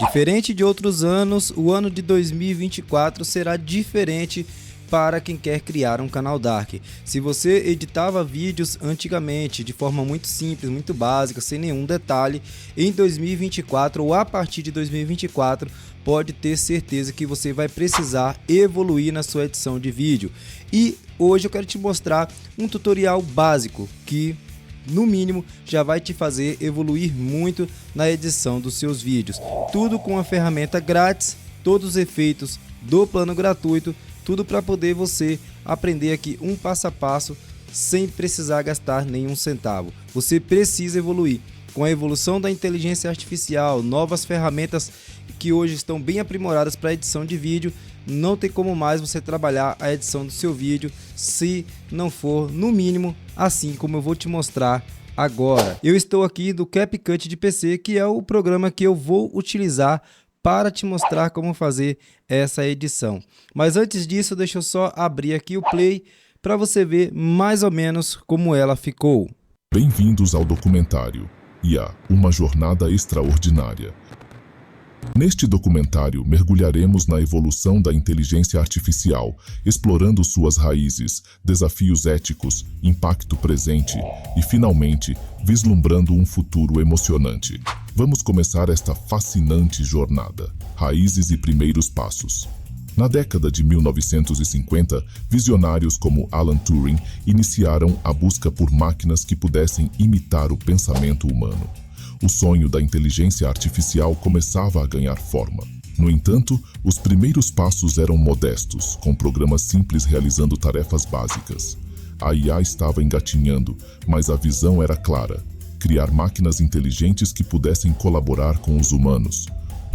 Diferente de outros anos, o ano de 2024 será diferente para quem quer criar um canal Dark. Se você editava vídeos antigamente de forma muito simples, muito básica, sem nenhum detalhe, em 2024 ou a partir de 2024, pode ter certeza que você vai precisar evoluir na sua edição de vídeo. E hoje eu quero te mostrar um tutorial básico que no mínimo já vai te fazer evoluir muito na edição dos seus vídeos. Tudo com uma ferramenta grátis, todos os efeitos do plano gratuito, tudo para poder você aprender aqui um passo a passo sem precisar gastar nenhum centavo. Você precisa evoluir. Com a evolução da inteligência artificial, novas ferramentas que hoje estão bem aprimoradas para edição de vídeo, não tem como mais você trabalhar a edição do seu vídeo se não for, no mínimo, assim como eu vou te mostrar agora. Eu estou aqui do CapCut de PC, que é o programa que eu vou utilizar para te mostrar como fazer essa edição. Mas antes disso, deixa eu só abrir aqui o Play para você ver mais ou menos como ela ficou. Bem-vindos ao documentário IA, uma jornada extraordinária. Neste documentário, mergulharemos na evolução da inteligência artificial, explorando suas raízes, desafios éticos, impacto presente e, finalmente, vislumbrando um futuro emocionante. Vamos começar esta fascinante jornada. Raízes e primeiros passos. Na década de 1950, visionários como Alan Turing iniciaram a busca por máquinas que pudessem imitar o pensamento humano. O sonho da inteligência artificial começava a ganhar forma. No entanto, os primeiros passos eram modestos, com programas simples realizando tarefas básicas. A IA estava engatinhando, mas a visão era clara: criar máquinas inteligentes que pudessem colaborar com os humanos.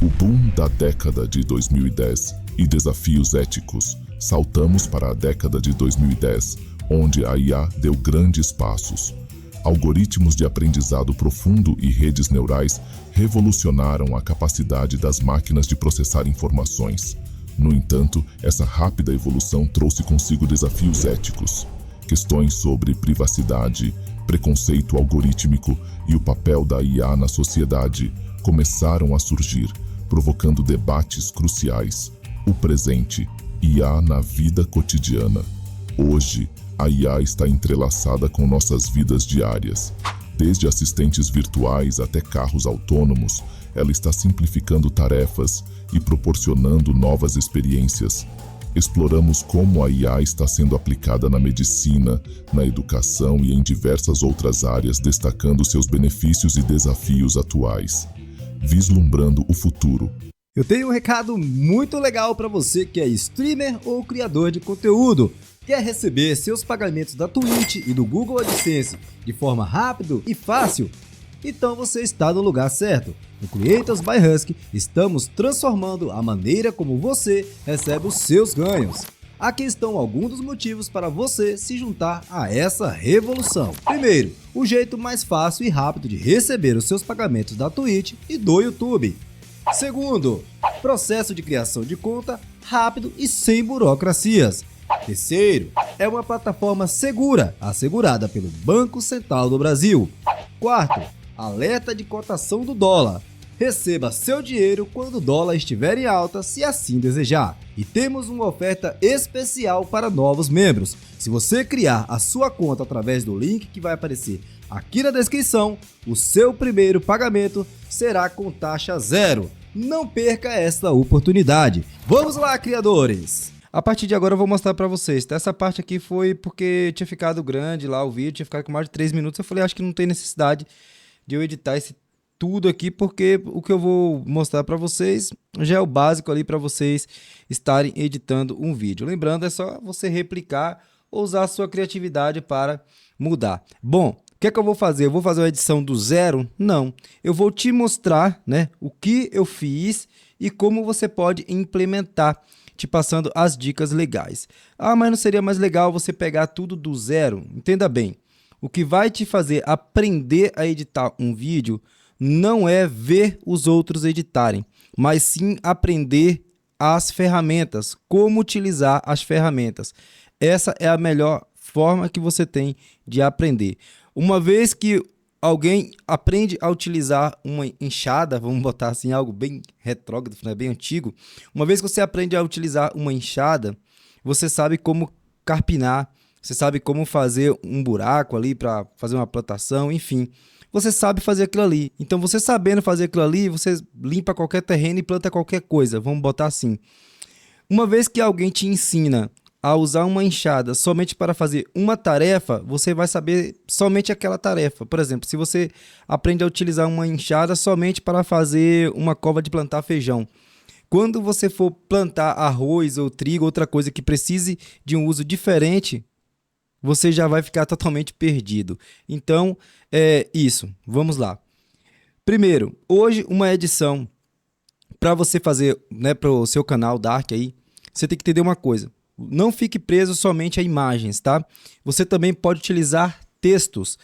O boom da década de 2010 e desafios éticos. Saltamos para a década de 2010, onde a IA deu grandes passos. Algoritmos de aprendizado profundo e redes neurais revolucionaram a capacidade das máquinas de processar informações. No entanto, essa rápida evolução trouxe consigo desafios éticos. Questões sobre privacidade, preconceito algorítmico e o papel da IA na sociedade começaram a surgir, provocando debates cruciais. O presente, IA na vida cotidiana. Hoje, a IA está entrelaçada com nossas vidas diárias. Desde assistentes virtuais até carros autônomos, ela está simplificando tarefas e proporcionando novas experiências. Exploramos como a IA está sendo aplicada na medicina, na educação e em diversas outras áreas, destacando seus benefícios e desafios atuais. Vislumbrando o futuro. Eu tenho um recado muito legal para você que é streamer ou criador de conteúdo. Quer receber seus pagamentos da Twitch e do Google AdSense de forma rápida e fácil? Então você está no lugar certo. No Creators by Husky, estamos transformando a maneira como você recebe os seus ganhos. Aqui estão alguns dos motivos para você se juntar a essa revolução. Primeiro, o jeito mais fácil e rápido de receber os seus pagamentos da Twitch e do YouTube. Segundo, processo de criação de conta rápido e sem burocracias. Terceiro, é uma plataforma segura, assegurada pelo Banco Central do Brasil. Quarto, alerta de cotação do dólar. Receba seu dinheiro quando o dólar estiver em alta, se assim desejar. E temos uma oferta especial para novos membros. Se você criar a sua conta através do link que vai aparecer aqui na descrição, o seu primeiro pagamento será com taxa zero. Não perca esta oportunidade. Vamos lá, criadores! A partir de agora eu vou mostrar para vocês. Essa parte aqui foi porque tinha ficado grande lá o vídeo, tinha ficado com mais de 3 minutos. Eu falei, acho que não tem necessidade de eu editar esse tudo aqui, porque o que eu vou mostrar para vocês já é o básico ali para vocês estarem editando um vídeo. Lembrando, é só você replicar ou usar a sua criatividade para mudar. Bom, o que é que eu vou fazer? Eu vou fazer uma edição do zero? Não. Eu vou te mostrar, né, o que eu fiz e como você pode implementar, te passando as dicas legais. Ah, mas não seria mais legal você pegar tudo do zero? Entenda bem, o que vai te fazer aprender a editar um vídeo não é ver os outros editarem, mas sim aprender as ferramentas, como utilizar as ferramentas. Essa é a melhor forma que você tem de aprender. Uma vez que alguém aprende a utilizar uma enxada, vamos botar assim, algo bem retrógrado, né, bem antigo. Uma vez que você aprende a utilizar uma enxada, você sabe como carpinar, você sabe como fazer um buraco ali para fazer uma plantação, enfim. Você sabe fazer aquilo ali. Então, você sabendo fazer aquilo ali, você limpa qualquer terreno e planta qualquer coisa, vamos botar assim. Uma vez que alguém te ensina a usar uma enxada somente para fazer uma tarefa, você vai saber somente aquela tarefa. Por exemplo, se você aprende a utilizar uma enxada somente para fazer uma cova de plantar feijão, quando você for plantar arroz ou trigo, outra coisa que precise de um uso diferente, você já vai ficar totalmente perdido. Então, é isso. Vamos lá. Primeiro, hoje uma edição para você fazer, né, para o seu canal Dark aí, você tem que entender uma coisa. Não fique preso somente a imagens, tá? Você também pode utilizar textos.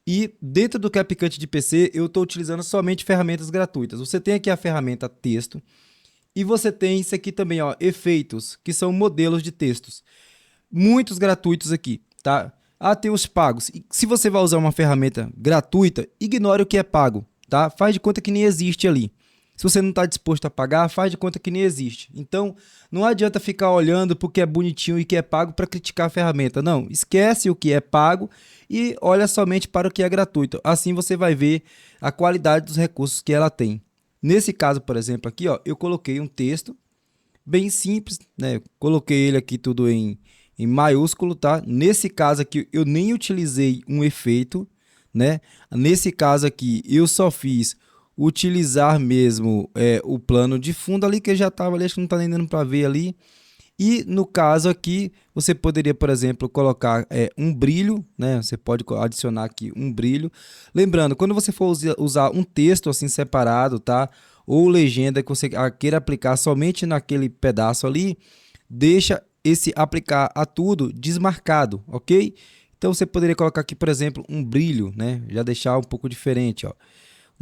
E dentro do CapCut de PC, eu estou utilizando somente ferramentas gratuitas. Você tem aqui a ferramenta texto e você tem isso aqui também, ó, efeitos, que são modelos de textos. Muitos gratuitos aqui, tá? Ah, tem os pagos. E se você vai usar uma ferramenta gratuita, ignore o que é pago, tá? Faz de conta que nem existe ali. Se você não está disposto a pagar, faz de conta que nem existe. Então, não adianta ficar olhando porque é bonitinho e que é pago para criticar a ferramenta. Não, esquece o que é pago e olha somente para o que é gratuito. Assim você vai ver a qualidade dos recursos que ela tem. Nesse caso, por exemplo, aqui, ó, eu coloquei um texto bem simples, né? Coloquei ele aqui tudo em maiúsculo, tá? Nesse caso aqui, eu nem utilizei um efeito, né? Nesse caso aqui, eu só fiz utilizar mesmo o plano de fundo ali, que já estava ali, acho que não está nem dando para ver ali. E no caso aqui, você poderia, por exemplo, colocar um brilho, né? Você pode adicionar aqui um brilho. Lembrando, quando você for usar um texto assim separado, tá? Ou legenda que você queira aplicar somente naquele pedaço ali, deixa esse aplicar a tudo desmarcado, ok? Então você poderia colocar aqui, por exemplo, um brilho, né? Já deixar um pouco diferente, ó.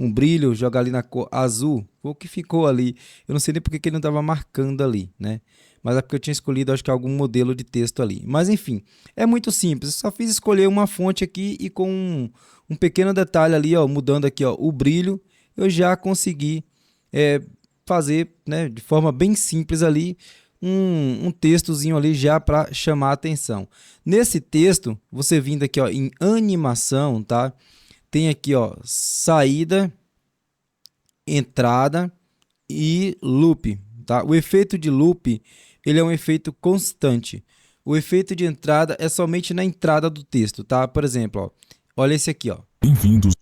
Um brilho, jogar ali na cor azul, o que ficou ali. Eu não sei nem porque que ele não estava marcando ali, né? Mas é porque eu tinha escolhido, acho que algum modelo de texto ali. Mas enfim, é muito simples. Eu só fiz escolher uma fonte aqui e com um pequeno detalhe ali, ó, mudando aqui, ó, o brilho, eu já consegui fazer, né, de forma bem simples ali, um textozinho ali já para chamar a atenção. Nesse texto, você vindo aqui, ó, em animação, tá? Tem aqui, ó, saída, entrada e loop, tá? O efeito de loop, ele é um efeito constante. O efeito de entrada é somente na entrada do texto, tá? Por exemplo, ó, olha esse aqui, ó. Bem-vindos.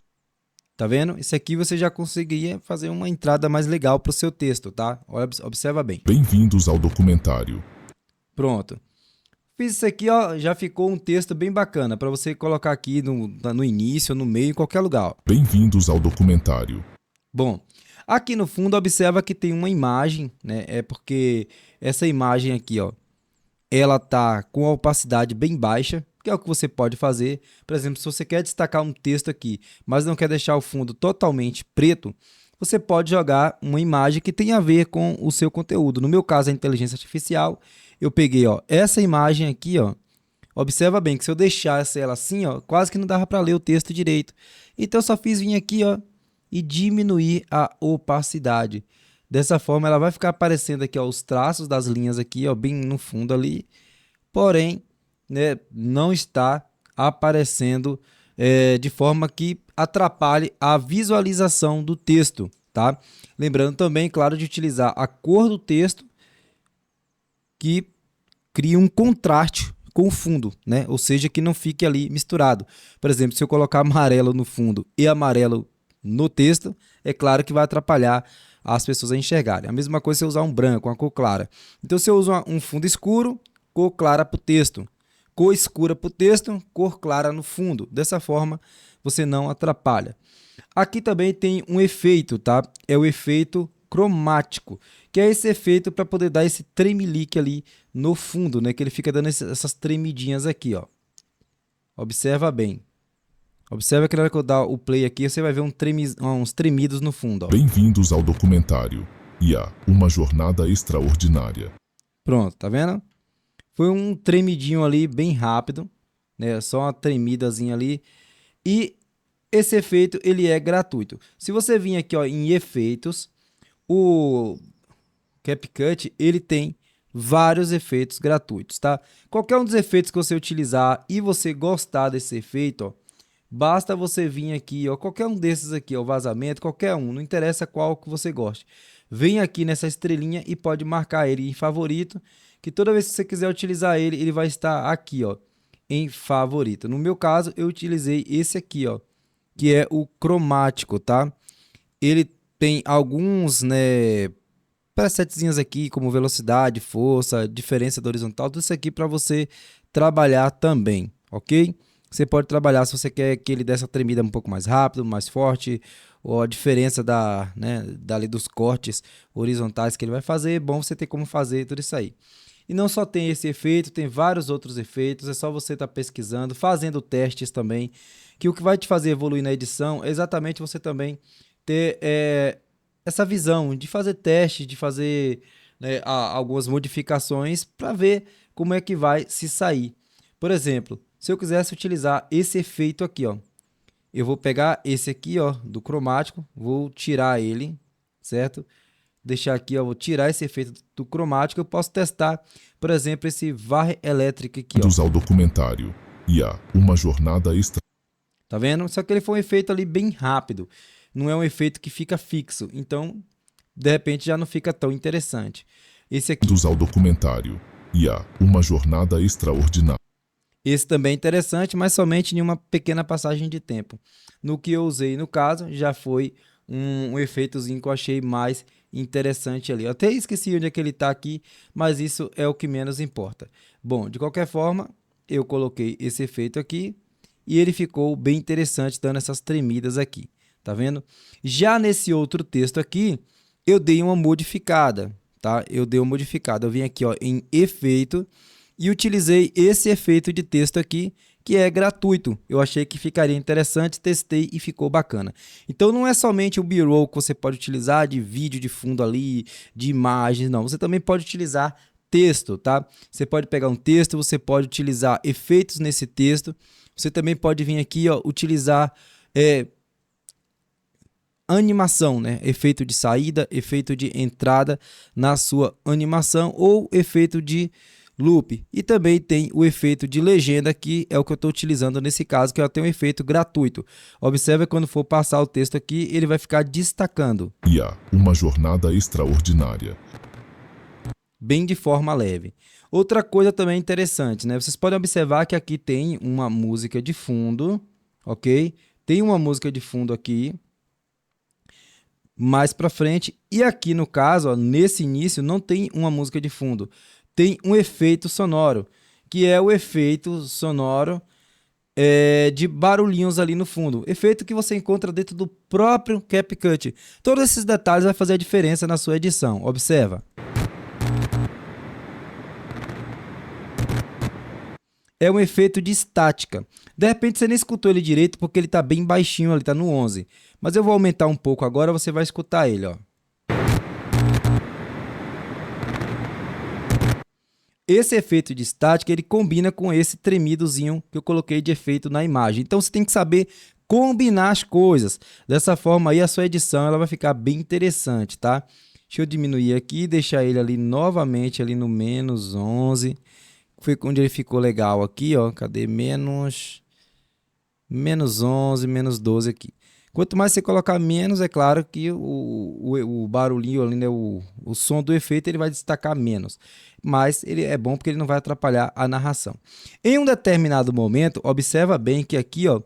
Tá vendo? Esse aqui você já conseguiria fazer uma entrada mais legal para o seu texto, tá? Observa bem. Bem-vindos ao documentário. Pronto. Fiz isso aqui, ó, já ficou um texto bem bacana para você colocar aqui no início, no meio, em qualquer lugar. Ó. Bem-vindos ao documentário. Bom, aqui no fundo observa que tem uma imagem, né? É porque essa imagem aqui, ó, ela tá com a opacidade bem baixa, que é o que você pode fazer. Por exemplo, se você quer destacar um texto aqui, mas não quer deixar o fundo totalmente preto, você pode jogar uma imagem que tem a ver com o seu conteúdo. No meu caso, a inteligência artificial, eu peguei, ó, essa imagem aqui, ó. Observa bem que se eu deixasse ela assim, ó, quase que não dava para ler o texto direito. Então eu só fiz vir aqui, ó, e diminuir a opacidade. Dessa forma ela vai ficar aparecendo aqui, ó, os traços das linhas aqui, ó, bem no fundo ali. Porém, né, não está aparecendo de forma que atrapalhe a visualização do texto, tá? Lembrando também, claro, de utilizar a cor do texto que cria um contraste com o fundo, né? Ou seja, que não fique ali misturado. Por exemplo, se eu colocar amarelo no fundo e amarelo no texto, é claro que vai atrapalhar as pessoas a enxergarem. A mesma coisa se eu usar um branco, uma cor clara. Então, se eu uso um fundo escuro, cor clara para o texto. Cor escura para o texto, cor clara no fundo. Dessa forma, você não atrapalha. Aqui também tem um efeito, tá? É o efeito cromático, que é esse efeito para poder dar esse tremelique ali no fundo, né? Que ele fica dando essas tremidinhas aqui, ó. Observa bem. Observa que na hora que eu dar o play aqui, você vai ver uns tremidos no fundo, ó. Bem-vindos ao documentário IA, uma jornada extraordinária. Pronto, tá vendo? Foi um tremidinho ali bem rápido, né? Só uma tremidazinha ali. E esse efeito ele é gratuito. Se você vir aqui ó, em efeitos, o CapCut ele tem vários efeitos gratuitos, tá? Qualquer um dos efeitos que você utilizar e você gostar desse efeito, ó, basta você vir aqui, ó, qualquer um desses aqui, ó, o vazamento, qualquer um, não interessa qual que você goste. Vem aqui nessa estrelinha e pode marcar ele em favorito, que toda vez que você quiser utilizar ele, ele vai estar aqui, ó, em favorito. No meu caso, eu utilizei esse aqui, ó, que é o cromático, tá? Ele tem alguns, né, presetzinhos aqui, como velocidade, força, diferença da horizontal, tudo isso aqui para você trabalhar também, ok? Você pode trabalhar se você quer que ele dê essa tremida um pouco mais rápido, mais forte, ou a diferença dali dos cortes horizontais que ele vai fazer, é bom você ter como fazer tudo isso aí. E não só tem esse efeito, tem vários outros efeitos, é só você estar pesquisando, fazendo testes também, que o que vai te fazer evoluir na edição é exatamente você também ter essa visão de fazer testes, de fazer, né, algumas modificações para ver como é que vai se sair. Por exemplo, se eu quisesse utilizar esse efeito aqui, ó, eu vou pegar esse aqui, ó, do cromático, vou tirar ele, certo? Deixar aqui, ó, vou tirar esse efeito do cromático. Eu posso testar, por exemplo, esse varre elétrico aqui, ó. Ao documentário IA, uma jornada extra. Tá vendo? Só que ele foi um efeito ali bem rápido. Não é um efeito que fica fixo. Então, de repente, já não fica tão interessante. Esse aqui. Ao documentário IA, uma jornada extraordinária. Esse também é interessante, mas somente em uma pequena passagem de tempo. No que eu usei, no caso, já foi um efeitozinho que eu achei mais interessante ali. Eu até esqueci onde é que ele está aqui, mas isso é o que menos importa. Bom, de qualquer forma, eu coloquei esse efeito aqui e ele ficou bem interessante, dando essas tremidas aqui. Tá vendo? Já nesse outro texto aqui, eu dei uma modificada, tá? Eu dei uma modificada. Eu vim aqui ó, em efeito e utilizei esse efeito de texto aqui, que é gratuito. Eu achei que ficaria interessante, testei e ficou bacana. Então não é somente o B-roll que você pode utilizar de vídeo de fundo ali, de imagens, não. Você também pode utilizar texto, tá? Você pode pegar um texto, você pode utilizar efeitos nesse texto. Você também pode vir aqui, ó, utilizar animação, né? Efeito de saída, efeito de entrada na sua animação ou efeito de loop. E também tem o efeito de legenda, que é o que eu estou utilizando nesse caso, que eu tenho um efeito gratuito. Observe quando for passar o texto aqui, ele vai ficar destacando. IA, uma jornada extraordinária. Bem de forma leve. Outra coisa também interessante, né? Vocês podem observar que aqui tem uma música de fundo, ok? Tem uma música de fundo aqui, mais para frente. E aqui no caso, ó, nesse início, não tem uma música de fundo. Tem um efeito sonoro, que é o efeito sonoro de barulhinhos ali no fundo. Efeito que você encontra dentro do próprio CapCut. Todos esses detalhes vão fazer a diferença na sua edição. Observa. É um efeito de estática. De repente você nem escutou ele direito porque ele está bem baixinho, ele está no 11. Mas eu vou aumentar um pouco agora, você vai escutar ele, ó. Esse efeito de estática, ele combina com esse tremidozinho que eu coloquei de efeito na imagem. Então você tem que saber combinar as coisas. Dessa forma aí a sua edição ela vai ficar bem interessante, tá? Deixa eu diminuir aqui e deixar ele ali novamente ali no menos 11. Foi onde ele ficou legal aqui, ó. Cadê? Menos 11, menos 12 aqui. Quanto mais você colocar menos, é claro que o barulhinho ali, né, o som do efeito, ele vai destacar menos. Mas ele é bom porque ele não vai atrapalhar a narração. Em um determinado momento, observa bem que aqui, ó,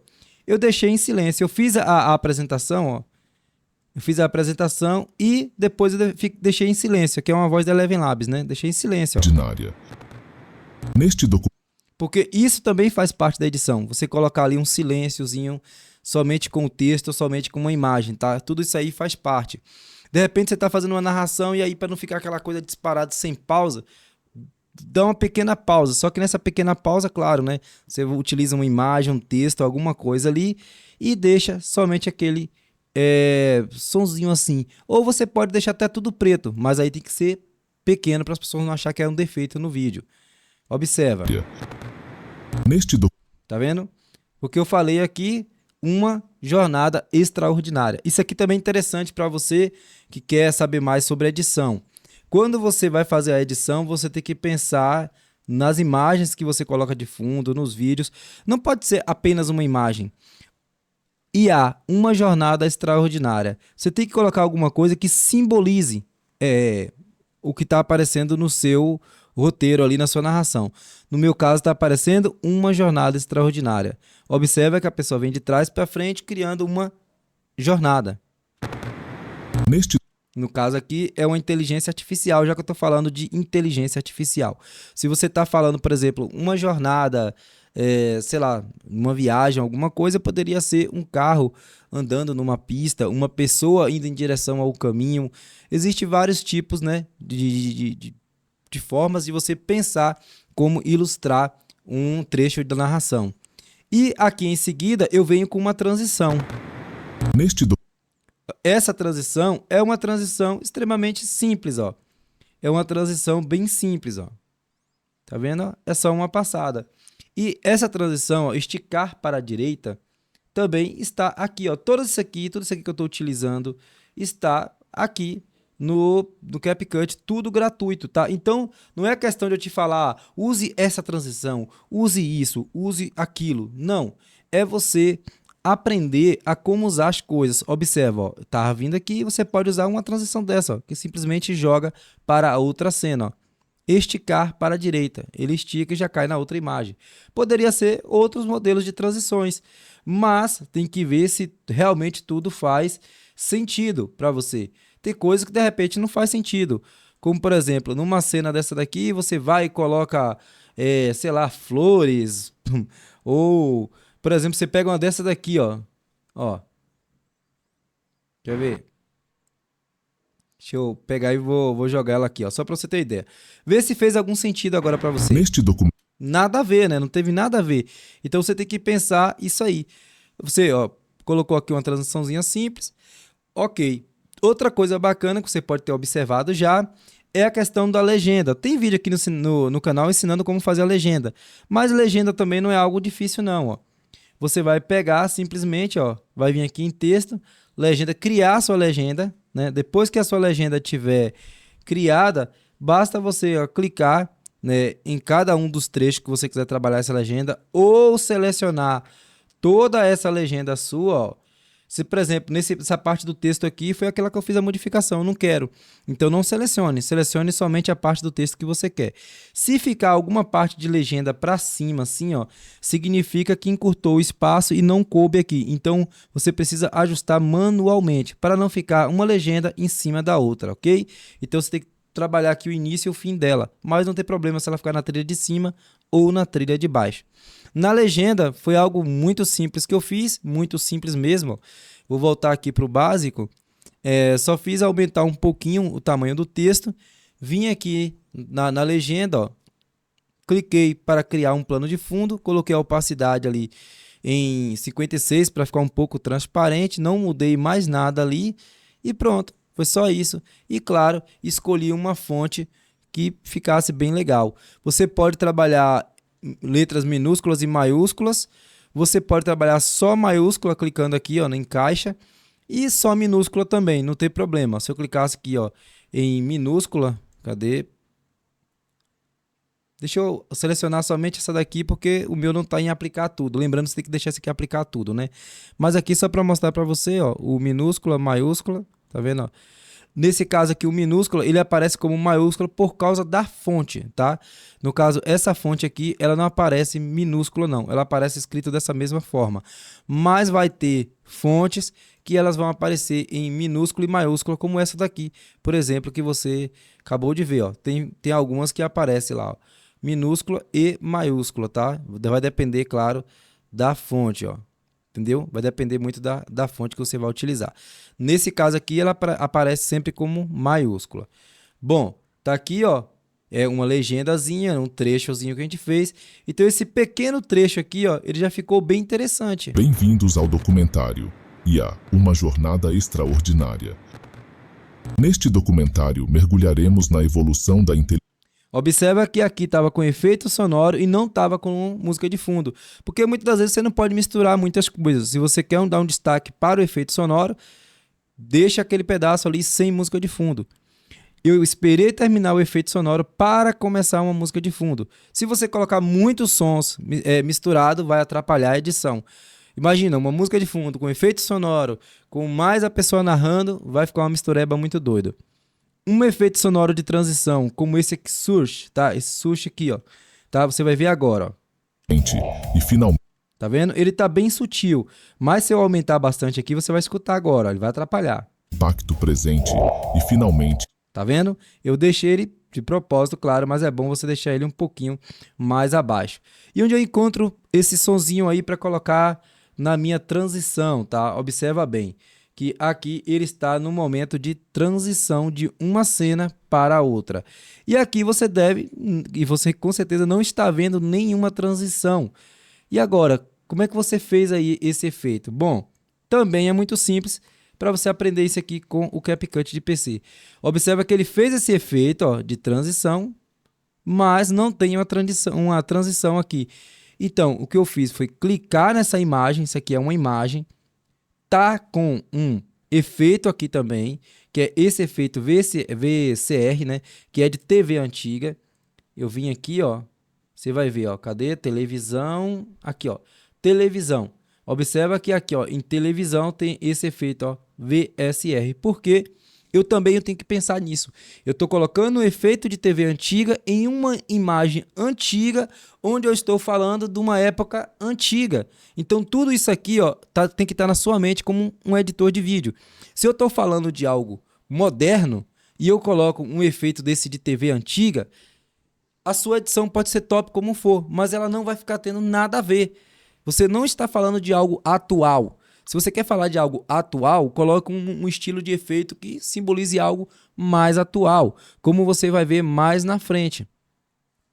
eu deixei em silêncio. Eu fiz a apresentação, ó. Eu fiz a apresentação e depois eu deixei em silêncio, que é uma voz da Eleven Labs, né? Deixei em silêncio, ó. Neste documento. Porque isso também faz parte da edição. Você colocar ali um silênciozinho somente com o texto, somente com uma imagem, tá? Tudo isso aí faz parte. De repente você está fazendo uma narração e aí para não ficar aquela coisa disparada sem pausa, dá uma pequena pausa. Só que nessa pequena pausa, claro, né? Você utiliza uma imagem, um texto, alguma coisa ali e deixa somente aquele sonzinho assim. Ou você pode deixar até tudo preto, mas aí tem que ser pequeno para as pessoas não acharem que é um defeito no vídeo. Observa. Neste Tá vendo? O que eu falei aqui, uma jornada extraordinária. Isso aqui também é interessante para você que quer saber mais sobre edição. Quando você vai fazer a edição, você tem que pensar nas imagens que você coloca de fundo, nos vídeos. Não pode ser apenas uma imagem. Uma jornada extraordinária. Você tem que colocar alguma coisa que simbolize o que está aparecendo no seu roteiro ali, na sua narração. No meu caso, está aparecendo uma jornada extraordinária. Observa que a pessoa vem de trás para frente, criando uma jornada. No caso aqui, é uma inteligência artificial, já que eu estou falando de inteligência artificial. Se você está falando, por exemplo, uma jornada, sei lá, uma viagem, alguma coisa, poderia ser um carro andando numa pista, uma pessoa indo em direção ao caminho. Existem vários tipos, né, de formas de você pensar como ilustrar um trecho da narração. E aqui em seguida, eu venho com uma transição. Essa transição é uma transição extremamente simples, ó. É uma transição bem simples, ó. Tá vendo? É só uma passada. E essa transição, ó, esticar para a direita, também está aqui, ó. Tudo isso aqui que eu estou utilizando está aqui no CapCut, tudo gratuito, tá? Então, não é questão de eu te falar, use essa transição, use isso, use aquilo. Não. É você aprender a como usar as coisas. Observa, ó, tá vindo aqui, você pode usar uma transição dessa, ó, que simplesmente joga para a outra cena, ó. Esticar para a direita, ele estica e já cai na outra imagem. Poderia ser outros modelos de transições, mas tem que ver se realmente tudo faz sentido para você. Tem coisas que de repente não faz sentido, como por exemplo, numa cena dessa daqui, você vai e coloca, sei lá, flores, ou por exemplo, você pega uma dessa daqui, ó. Quer ver? Deixa eu pegar e vou jogar ela aqui, ó, só para você ter ideia. Vê se fez algum sentido agora para você. Nada a ver, né? Não teve nada a ver. Então você tem que pensar isso aí. Você, ó, colocou aqui uma transiçãozinha simples. Ok. Outra coisa bacana que você pode ter observado já é a questão da legenda. Tem vídeo aqui no canal ensinando como fazer a legenda. Mas legenda também não é algo difícil não, ó. Você vai pegar simplesmente, ó, vai vir aqui em texto, legenda, criar a sua legenda, né? Depois que a sua legenda estiver criada, basta você, ó, clicar, né, em cada um dos trechos que você quiser trabalhar essa legenda ou selecionar toda essa legenda sua, ó. Se, por exemplo, essa parte do texto aqui foi aquela que eu fiz a modificação, eu não quero. Então não selecione somente a parte do texto que você quer. Se ficar alguma parte de legenda para cima, assim, ó, significa que encurtou o espaço e não coube aqui. Então você precisa ajustar manualmente para não ficar uma legenda em cima da outra, ok? Então você tem que trabalhar aqui o início e o fim dela, mas não tem problema se ela ficar na trilha de cima ou na trilha de baixo. Na legenda foi algo muito simples que eu fiz, muito simples mesmo. Vou voltar aqui para o básico. Só fiz aumentar um pouquinho o tamanho do texto. Vim aqui na legenda, ó, cliquei para criar um plano de fundo, coloquei a opacidade ali em 56 para ficar um pouco transparente, não mudei mais nada ali e pronto, foi só isso. E claro, escolhi uma fonte que ficasse bem legal. Você pode trabalhar letras minúsculas e maiúsculas, você pode trabalhar só maiúscula clicando aqui, ó, em caixa, e só minúscula também, não tem problema. Se eu clicasse aqui, ó, em minúscula, cadê? Deixa eu selecionar somente essa daqui, porque o meu não está em aplicar tudo. Lembrando que você tem que deixar esse aqui aplicar tudo, né? Mas aqui só para mostrar para você, ó, o minúscula, maiúscula, tá vendo, ó? Nesse caso aqui, o minúsculo, ele aparece como maiúsculo por causa da fonte, tá? No caso, essa fonte aqui, ela não aparece minúscula, não. Ela aparece escrita dessa mesma forma. Mas vai ter fontes que elas vão aparecer em minúsculo e maiúsculo, como essa daqui, por exemplo, que você acabou de ver, ó. Tem algumas que aparecem lá, ó, minúscula e maiúscula, tá? Vai depender, claro, da fonte, ó. Entendeu? Vai depender muito da fonte que você vai utilizar. Nesse caso aqui, ela aparece sempre como maiúscula. Bom, tá aqui, ó, é uma legendazinha, um trechozinho que a gente fez. Então esse pequeno trecho aqui, ó, ele já ficou bem interessante. Bem-vindos ao documentário IA, uma jornada extraordinária. Neste documentário, mergulharemos na evolução da inteligência. Observa que aqui estava com efeito sonoro e não estava com música de fundo, porque muitas das vezes você não pode misturar muitas coisas. Se você quer dar um destaque para o efeito sonoro, deixa aquele pedaço ali sem música de fundo. Eu esperei terminar o efeito sonoro para começar uma música de fundo. Se você colocar muitos sons misturados, vai atrapalhar a edição. Imagina, uma música de fundo com efeito sonoro, com mais a pessoa narrando, vai ficar uma mistureba muito doida. Um efeito sonoro de transição, como esse aqui surge, tá? Esse surge aqui, ó. Tá? Você vai ver agora, ó. E finalmente. Tá vendo? Ele tá bem sutil, mas se eu aumentar bastante aqui, você vai escutar agora, ó. Ele vai atrapalhar. Impacto presente e finalmente. Tá vendo? Eu deixei ele de propósito, claro, mas é bom você deixar ele um pouquinho mais abaixo. E onde eu encontro esse sonzinho aí para colocar na minha transição, tá? Observa bem que aqui ele está no momento de transição de uma cena para a outra. E aqui você deve, e você com certeza não está vendo nenhuma transição. E agora, como é que você fez aí esse efeito? Bom, também é muito simples para você aprender isso aqui com o CapCut de PC. Observa que ele fez esse efeito, ó, de transição, mas não tem uma transição aqui. Então, o que eu fiz foi clicar nessa imagem, isso aqui é uma imagem, tá com um efeito aqui também, que é esse efeito VCR, né, que é de TV antiga. Eu vim aqui, ó, você vai ver, ó, cadê? Televisão, aqui, ó, televisão. Observa que aqui, ó, em televisão tem esse efeito, ó, VSR. Por quê? Eu também tenho que pensar nisso. Eu estou colocando um efeito de TV antiga em uma imagem antiga, onde eu estou falando de uma época antiga. Então, tudo isso aqui, ó, tem que estar na sua mente como um editor de vídeo. Se eu estou falando de algo moderno e eu coloco um efeito desse de TV antiga, a sua edição pode ser top como for, mas ela não vai ficar tendo nada a ver. Você não está falando de algo atual. Se você quer falar de algo atual, coloque um estilo de efeito que simbolize algo mais atual, como você vai ver mais na frente.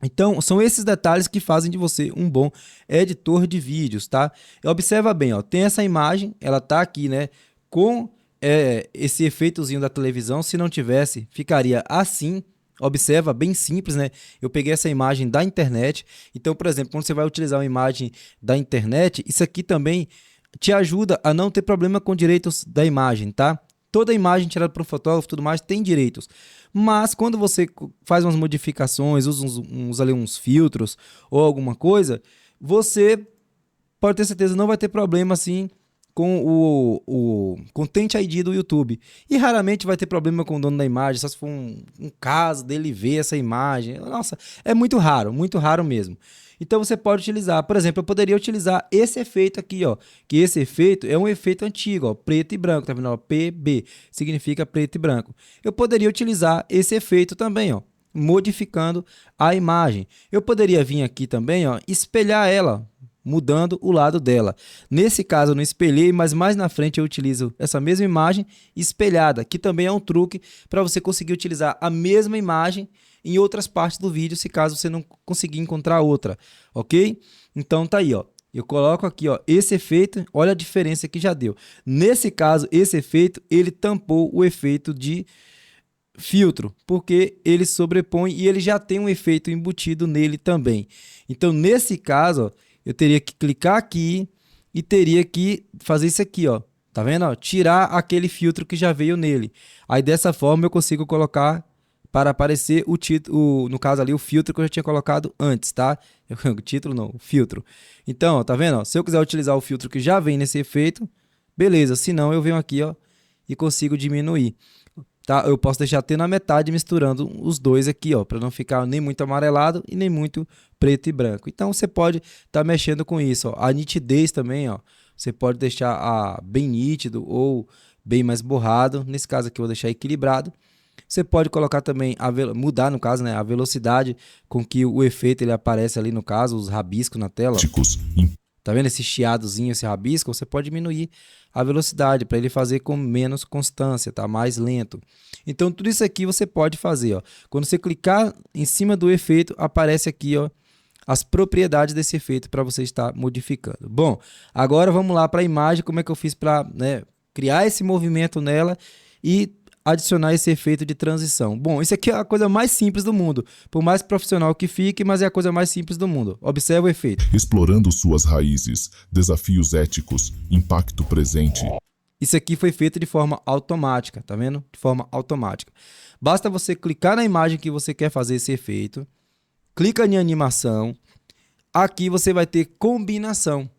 Então, são esses detalhes que fazem de você um bom editor de vídeos, tá? Observa bem, ó, tem essa imagem, ela tá aqui, né, com esse efeitozinho da televisão. Se não tivesse, ficaria assim. Observa, bem simples, né? Eu peguei essa imagem da internet. Então, por exemplo, quando você vai utilizar uma imagem da internet, isso aqui também te ajuda a não ter problema com direitos da imagem, tá? Toda imagem tirada por fotógrafo e tudo mais tem direitos. Mas quando você faz umas modificações, usa uns filtros ou alguma coisa, você pode ter certeza não vai ter problema assim com o Content ID do YouTube. E raramente vai ter problema com o dono da imagem, só se for um caso dele ver essa imagem. Nossa, é muito raro mesmo. Então você pode utilizar, por exemplo, eu poderia utilizar esse efeito aqui, ó, que esse efeito é um efeito antigo, ó, preto e branco, tá vendo? Ó, PB significa preto e branco. Eu poderia utilizar esse efeito também, ó, modificando a imagem. Eu poderia vir aqui também, ó, espelhar ela, mudando o lado dela. Nesse caso eu não espelhei, mas mais na frente eu utilizo essa mesma imagem espelhada, que também é um truque para você conseguir utilizar a mesma imagem em outras partes do vídeo, se caso você não conseguir encontrar outra, ok? Então tá aí, ó. Eu coloco aqui, ó, esse efeito, olha a diferença que já deu. Nesse caso, esse efeito, ele tampou o efeito de filtro, porque ele sobrepõe e ele já tem um efeito embutido nele também. Então, nesse caso, ó, eu teria que clicar aqui e teria que fazer isso aqui, ó. Tá vendo? Ó? Tirar aquele filtro que já veio nele. Aí, dessa forma, eu consigo colocar para aparecer o título, no caso ali, o filtro que eu já tinha colocado antes, tá? O título não, o filtro. Então, ó, tá vendo? Ó? Se eu quiser utilizar o filtro que já vem nesse efeito, beleza. Se não, eu venho aqui, ó, e consigo diminuir. Tá? Eu posso deixar até na metade misturando os dois aqui, ó, para não ficar nem muito amarelado e nem muito preto e branco. Então você pode estar mexendo com isso, ó. A nitidez também, ó, você pode deixar bem nítido ou bem mais borrado. Nesse caso aqui eu vou deixar equilibrado. Você pode colocar também, mudar no caso, né, a velocidade com que o efeito ele aparece ali no caso, os rabiscos na tela. Tá vendo esse chiadozinho, esse rabisco? Você pode diminuir a velocidade para ele fazer com menos constância, tá? Mais lento. Então, tudo isso aqui você pode fazer, ó. Quando você clicar em cima do efeito, aparece aqui, ó, as propriedades desse efeito para você estar modificando. Bom, agora vamos lá para a imagem, como é que eu fiz para, né, criar esse movimento nela e adicionar esse efeito de transição? Bom, isso aqui é a coisa mais simples do mundo. Por mais profissional que fique, mas é a coisa mais simples do mundo. Observe o efeito. Explorando suas raízes, desafios éticos, impacto presente. Isso aqui foi feito de forma automática, tá vendo? De forma automática. Basta você clicar na imagem que você quer fazer esse efeito, clica em animação, aqui você vai ter combinação.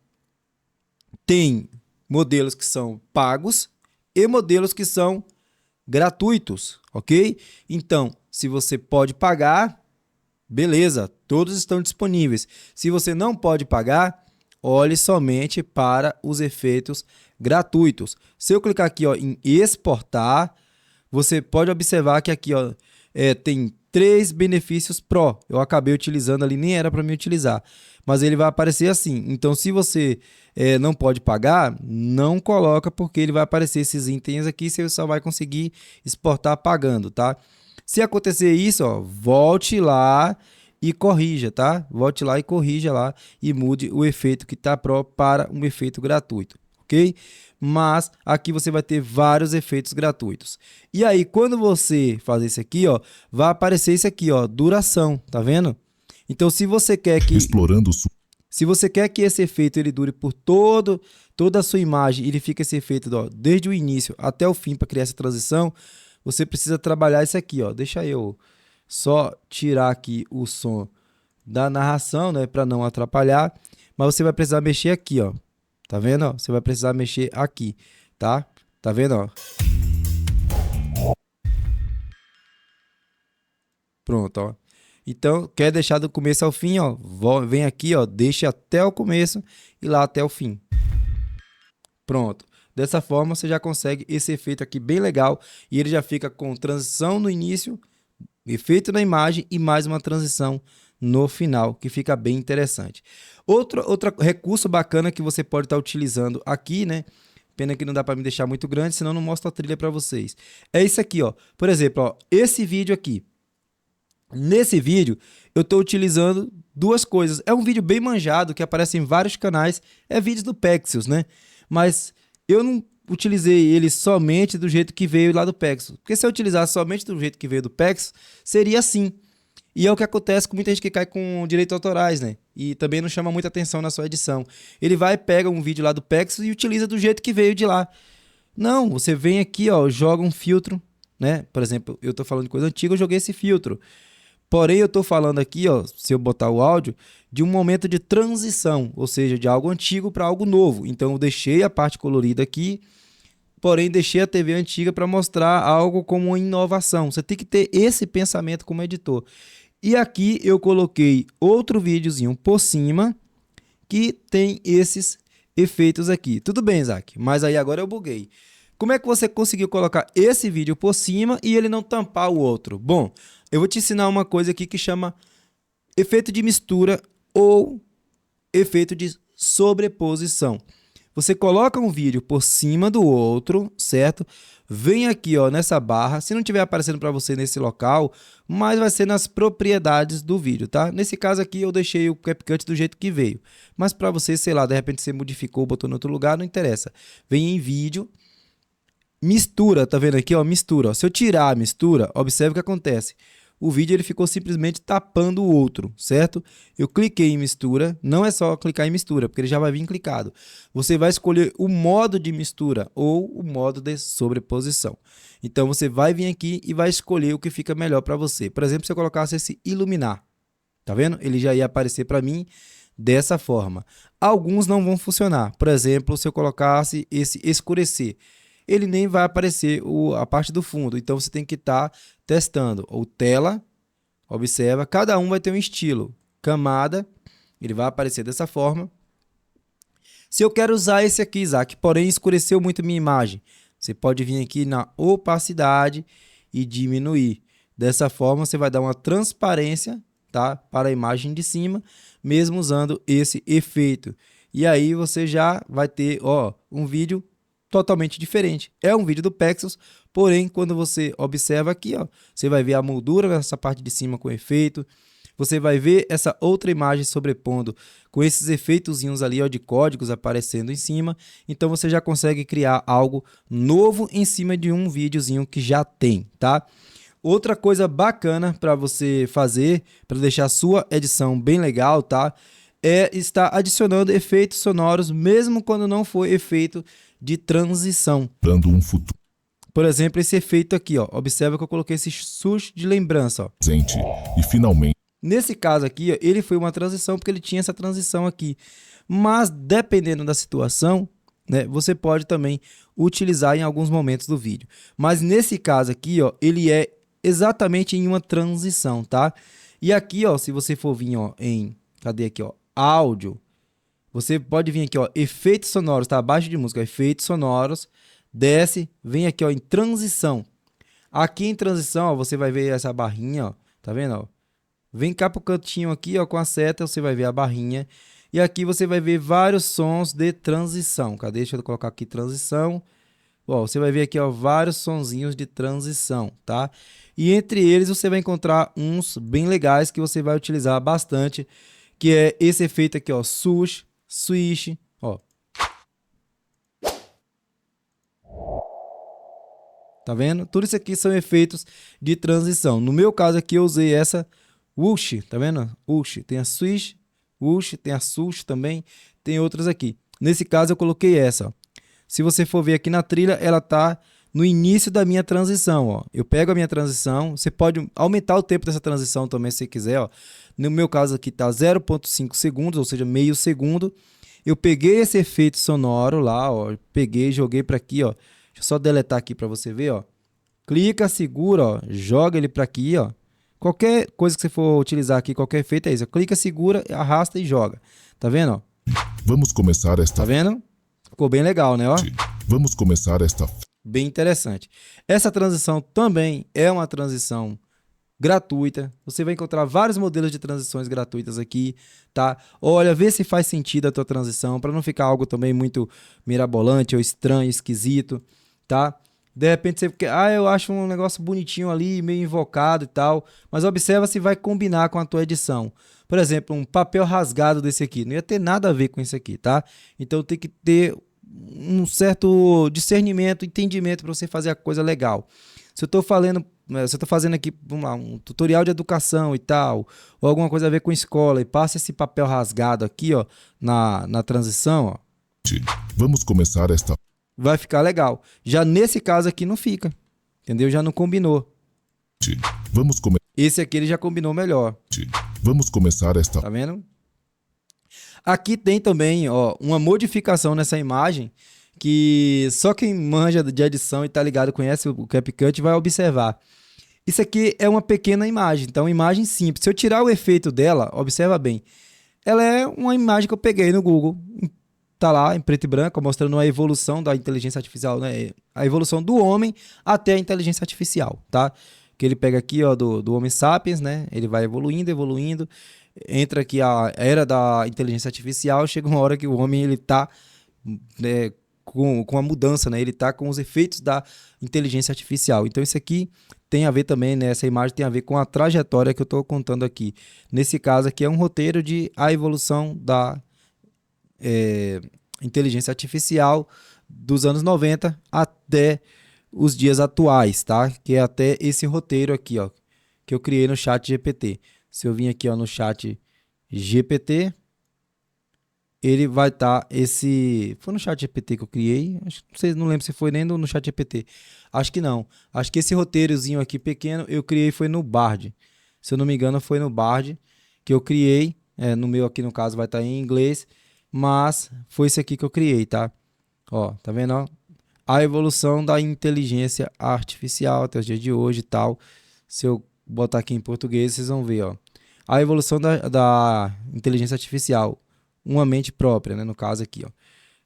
Tem modelos que são pagos e modelos que são gratuitos, ok? Então, se você pode pagar, beleza, todos estão disponíveis. Se você não pode pagar, olhe somente para os efeitos gratuitos. Se eu clicar aqui, ó, em exportar, você pode observar que aqui, ó, tem 3 benefícios Pro. Eu acabei utilizando ali, nem era para me utilizar, mas ele vai aparecer assim. Então, se você não pode pagar, não coloca, porque ele vai aparecer esses itens aqui, você só vai conseguir exportar pagando, tá? Se acontecer isso, ó, volte lá e corrija, tá? Volte lá e corrija lá e mude o efeito que está Pro para um efeito gratuito, ok? Mas aqui você vai ter vários efeitos gratuitos. E aí, quando você fazer isso aqui, ó, vai aparecer isso aqui, ó, duração, tá vendo? Então, se você quer que esse efeito ele dure por toda a sua imagem, ele fica esse efeito, ó, desde o início até o fim para criar essa transição, você precisa trabalhar isso aqui, ó. Deixa eu só tirar aqui o som da narração, né, para não atrapalhar, mas você vai precisar mexer aqui, ó. Tá vendo, ó? Você vai precisar mexer aqui, tá? Tá vendo, ó? Pronto, ó. Então, quer deixar do começo ao fim, ó? Vem aqui, ó, deixa até o começo e lá até o fim. Pronto. Dessa forma, você já consegue esse efeito aqui bem legal e ele já fica com transição no início, efeito na imagem e mais uma transição no final, que fica bem interessante. Outro recurso bacana que você pode estar utilizando aqui, né? Pena que não dá para me deixar muito grande, senão não mostra a trilha para vocês. É isso aqui, ó. Por exemplo, ó, esse vídeo aqui. Nesse vídeo, eu estou utilizando duas coisas. É um vídeo bem manjado, que aparece em vários canais. É vídeo do Pexels, né? Mas eu não utilizei ele somente do jeito que veio lá do Pexels. Porque se eu utilizasse somente do jeito que veio do Pexels, seria assim. E é o que acontece com muita gente que cai com direitos autorais, né? E também não chama muita atenção na sua edição. Ele vai, pega um vídeo lá do Pexels e utiliza do jeito que veio de lá. Não, você vem aqui, ó, joga um filtro, né? Por exemplo, eu estou falando de coisa antiga, eu joguei esse filtro. Porém, eu estou falando aqui, ó, se eu botar o áudio, de um momento de transição, ou seja, de algo antigo para algo novo. Então, eu deixei a parte colorida aqui, porém, deixei a TV antiga para mostrar algo como uma inovação. Você tem que ter esse pensamento como editor. E aqui eu coloquei outro videozinho por cima que tem esses efeitos aqui. Tudo bem, Isaac, mas aí agora eu buguei. Como é que você conseguiu colocar esse vídeo por cima e ele não tampar o outro? Bom, eu vou te ensinar uma coisa aqui que chama efeito de mistura ou efeito de sobreposição. Você coloca um vídeo por cima do outro, certo? Vem aqui, ó, nessa barra. Se não estiver aparecendo para você nesse local, mas vai ser nas propriedades do vídeo, tá? Nesse caso aqui eu deixei o CapCut do jeito que veio. Mas para você, sei lá, de repente você modificou, botou em outro lugar, não interessa. Vem em vídeo, mistura, tá vendo aqui, ó, mistura. Ó. Se eu tirar a mistura, observe o que acontece. O vídeo ele ficou simplesmente tapando o outro, certo? Eu cliquei em mistura, não é só clicar em mistura, porque ele já vai vir clicado. Você vai escolher o modo de mistura ou o modo de sobreposição. Então você vai vir aqui e vai escolher o que fica melhor para você. Por exemplo, se eu colocasse esse iluminar, tá vendo? Ele já ia aparecer para mim dessa forma. Alguns não vão funcionar. Por exemplo, se eu colocasse esse escurecer, ele nem vai aparecer a parte do fundo. Então, você tem que estar testando. O tela, observa, cada um vai ter um estilo. Camada, ele vai aparecer dessa forma. Se eu quero usar esse aqui, Isaac, porém escureceu muito minha imagem, você pode vir aqui na opacidade e diminuir. Dessa forma, você vai dar uma transparência, tá, para a imagem de cima, mesmo usando esse efeito. E aí, você já vai ter, ó, um vídeo totalmente diferente. É um vídeo do Pexels, porém, quando você observa aqui, ó, você vai ver a moldura nessa parte de cima com efeito. você vai ver essa outra imagem sobrepondo com esses efeitozinhos ali, ó, de códigos aparecendo em cima. Então você já consegue criar algo novo em cima de um videozinho que já tem, tá? Outra coisa bacana para você fazer, para deixar a sua edição bem legal, tá? É estar adicionando efeitos sonoros, mesmo quando não for efeito de transição. Dando um futuro Por exemplo, esse efeito aqui, ó. Observa que eu coloquei esse sushi de lembrança, ó. presente e finalmente Nesse caso aqui, ó, ele foi uma transição porque ele tinha essa transição aqui. Mas dependendo da situação, né, você pode também utilizar em alguns momentos do vídeo. Mas nesse caso aqui, ó, ele é exatamente em uma transição, tá? E aqui, ó, se você for vir, ó, em, cadê aqui, ó, áudio, você pode vir aqui, ó, efeitos sonoros, tá? Abaixo de música, efeitos sonoros, desce, vem aqui, ó, em transição. Aqui em transição, ó, você vai ver essa barrinha, ó, tá vendo, ó? Vem cá pro cantinho aqui, ó, com a seta, você vai ver a barrinha. E aqui você vai ver vários sons de transição. Cadê? Deixa eu colocar aqui transição. Ó, você vai ver aqui, ó, vários sonzinhos de transição, tá? E entre eles você vai encontrar uns bem legais que você vai utilizar bastante, que é esse efeito aqui, ó, sush, swish, ó. Tá vendo? Tudo isso aqui são efeitos de transição. No meu caso aqui eu usei essa whoosh, tá vendo? Whoosh, tem a swish, whoosh, tem a sush também, tem outras aqui. Nesse caso eu coloquei essa, ó. Se você for ver aqui na trilha, ela tá no início da minha transição, ó. Eu pego a minha transição, você pode aumentar o tempo dessa transição também se você quiser, ó. No meu caso aqui tá 0,5 segundos, ou seja, meio segundo. Eu peguei esse efeito sonoro lá, ó, peguei, joguei para aqui, ó. Deixa eu só deletar aqui para você ver, ó. Clica, segura, ó, joga ele para aqui, ó. Qualquer coisa que você for utilizar aqui, qualquer efeito é isso. Clica, segura, arrasta e joga. Tá vendo, ó? vamos começar esta Tá vendo? Ficou bem legal, né, ó? Vamos começar esta Bem interessante. Essa transição também é uma transição gratuita. Você vai encontrar vários modelos de transições gratuitas aqui, tá? Olha, vê se faz sentido a tua transição, para não ficar algo também muito mirabolante ou estranho, esquisito, tá? De repente você, eu acho um negócio bonitinho ali, meio invocado e tal, mas observa se vai combinar com a tua edição. Por exemplo, um papel rasgado desse aqui, não ia ter nada a ver com isso aqui, tá? Então tem que ter um certo discernimento, entendimento para você fazer a coisa legal. Se eu estou fazendo aqui um tutorial de educação e tal, ou alguma coisa a ver com escola, e passa esse papel rasgado aqui, ó, na transição, ó, Vamos começar esta vai ficar legal. Já nesse caso aqui não fica, entendeu? Já não combinou. Vamos come Esse aqui ele já combinou melhor, Vamos começar esta tá vendo? Aqui tem também, ó, uma modificação nessa imagem que só quem manja de edição e tá ligado, conhece o CapCut vai observar. Isso aqui é uma pequena imagem, então uma imagem simples. Se eu tirar o efeito dela, observa bem, ela é uma imagem que eu peguei no Google, tá lá em preto e branco, mostrando a evolução da inteligência artificial, né? A evolução do homem até a inteligência artificial, tá? Que ele pega aqui, ó, do Homo sapiens, né? Ele vai evoluindo, evoluindo, entra aqui a era da inteligência artificial, chega uma hora que o homem ele tá, né, com a mudança, né? Ele tá com os efeitos da inteligência artificial. Então isso aqui tem a ver também, né? Essa imagem tem a ver com a trajetória que eu estou contando aqui. Nesse caso aqui é um roteiro de a evolução da inteligência artificial dos anos 90 até os dias atuais, tá? Que é até esse roteiro aqui, ó, que eu criei no chat GPT. Se eu vim aqui, ó, no chat GPT, ele vai estar foi no chat GPT que eu criei, não lembro se foi nem no chat GPT, acho que não, acho que esse roteirozinho aqui pequeno eu criei foi no Bard, se eu não me engano foi no Bard que eu criei, no meu aqui no caso vai estar em inglês, mas foi esse aqui que eu criei, tá? Ó, tá vendo, ó? A evolução da inteligência artificial até os dias de hoje e tal, se eu botar aqui em português vocês vão ver, ó, a evolução da inteligência artificial, uma mente própria, né? No caso aqui, ó,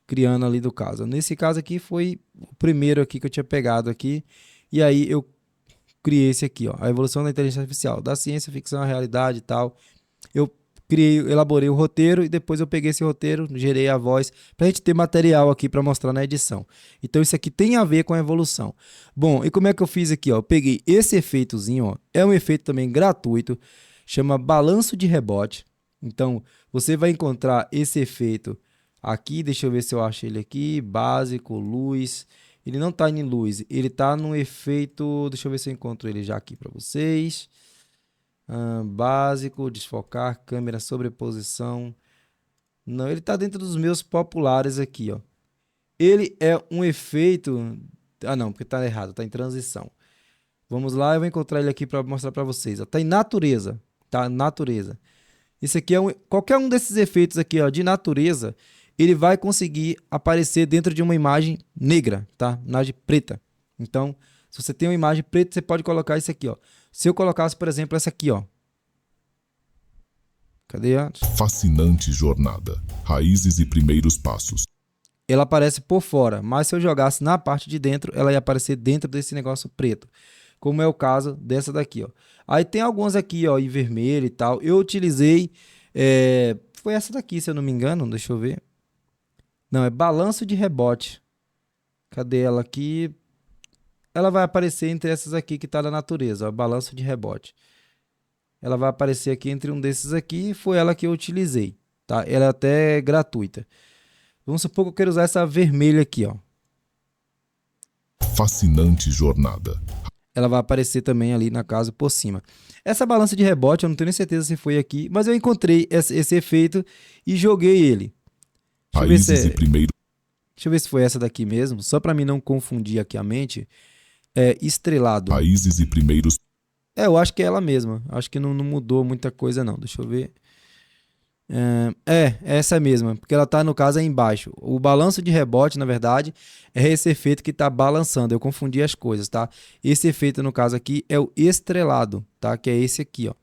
criando ali do caso. Nesse caso aqui foi o primeiro aqui que eu tinha pegado aqui, e aí eu criei esse aqui, ó, a evolução da inteligência artificial, da ciência ficção à realidade e tal. Eu elaborei o roteiro e depois eu peguei esse roteiro, gerei a voz, pra gente ter material aqui para mostrar na edição. Então isso aqui tem a ver com a evolução. Bom, e como é que eu fiz aqui, ó? Eu peguei esse efeitozinho, ó, é um efeito também gratuito, chama balanço de rebote. Então, você vai encontrar esse efeito aqui, deixa eu ver se eu acho ele aqui, básico, luz. Ele não está em luz, ele está no efeito, deixa eu ver se eu encontro ele já aqui para vocês. Básico, desfocar, câmera, sobreposição. Não, ele está dentro dos meus populares aqui, ó. Ele é um efeito... Ah, não, porque está errado, está em transição. Vamos lá, eu vou encontrar ele aqui para mostrar para vocês. Está em natureza, tá? Natureza. Isso aqui é qualquer um desses efeitos aqui, ó, de natureza, ele vai conseguir aparecer dentro de uma imagem negra, tá? Imagem preta. Então, se você tem uma imagem preta, você pode colocar isso aqui, ó. Se eu colocasse, por exemplo, essa aqui, ó. Cadê a... Fascinante jornada. Raízes e primeiros passos. Ela aparece por fora, mas se eu jogasse na parte de dentro, ela ia aparecer dentro desse negócio preto. Como é o caso dessa daqui, ó. Aí tem algumas aqui, ó, em vermelho e tal. Eu utilizei... Foi essa daqui, se eu não me engano. Deixa eu ver. Não, é balanço de rebote. Cadê ela aqui? Ela vai aparecer entre essas aqui que está na natureza, ó, balanço de rebote. Ela vai aparecer aqui entre um desses aqui, foi ela que eu utilizei, tá? Ela é até gratuita. Vamos supor que eu quero usar essa vermelha aqui, ó. Fascinante jornada. Ela vai aparecer também ali na casa por cima. Essa balança de rebote, eu não tenho nem certeza se foi aqui, mas eu encontrei esse efeito e joguei ele. Raízes e primeiro. Deixa eu ver se foi essa daqui mesmo, só para mim não confundir aqui a mente. É estrelado. Raízes e primeiros. Eu acho que é ela mesma. Acho que não mudou muita coisa não. Deixa eu ver. Essa mesma, porque ela tá no caso aí embaixo. O balanço de rebote, na verdade, é esse efeito que tá balançando. Eu confundi as coisas, tá? Esse efeito no caso aqui é o estrelado, tá? Que é esse aqui, ó.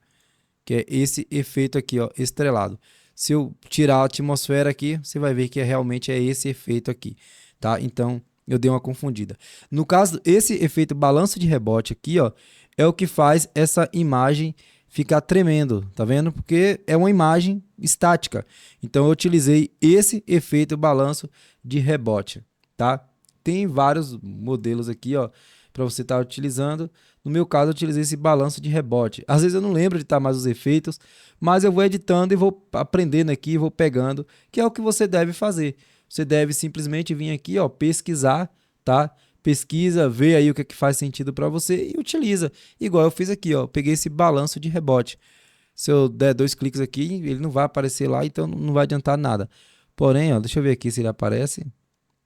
Que é esse efeito aqui, ó, estrelado. Se eu tirar a atmosfera aqui, você vai ver que realmente é esse efeito aqui, tá? Então, eu dei uma confundida. No caso, esse efeito balanço de rebote aqui, ó, é o que faz essa imagem ficar tremendo, tá vendo? Porque é uma imagem estática. Então eu utilizei esse efeito balanço de rebote, tá? Tem vários modelos aqui, ó, para você estar utilizando. No meu caso, eu utilizei esse balanço de rebote. Às vezes eu não lembro de estar mais os efeitos, mas eu vou editando e vou aprendendo aqui, vou pegando, que é o que você deve fazer. Você deve simplesmente vir aqui, ó, pesquisar, tá? Pesquisa, vê aí o que faz sentido para você e utiliza. Igual eu fiz aqui, ó, peguei esse balanço de rebote. Se eu der 2 cliques aqui, ele não vai aparecer lá, então não vai adiantar nada. Porém, ó, deixa eu ver aqui se ele aparece.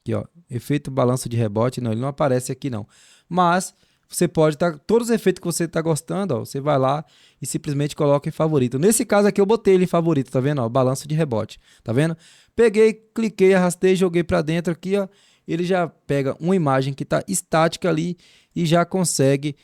Aqui, ó, efeito balanço de rebote, não, ele não aparece aqui não. Mas você pode estar, todos os efeitos que você está gostando, ó, você vai lá e simplesmente coloca em favorito. Nesse caso aqui eu botei ele em favorito, tá vendo? Ó, balanço de rebote, tá vendo? Peguei, cliquei, arrastei, joguei para dentro aqui, ó. Ele já pega uma imagem que está estática ali e já consegue,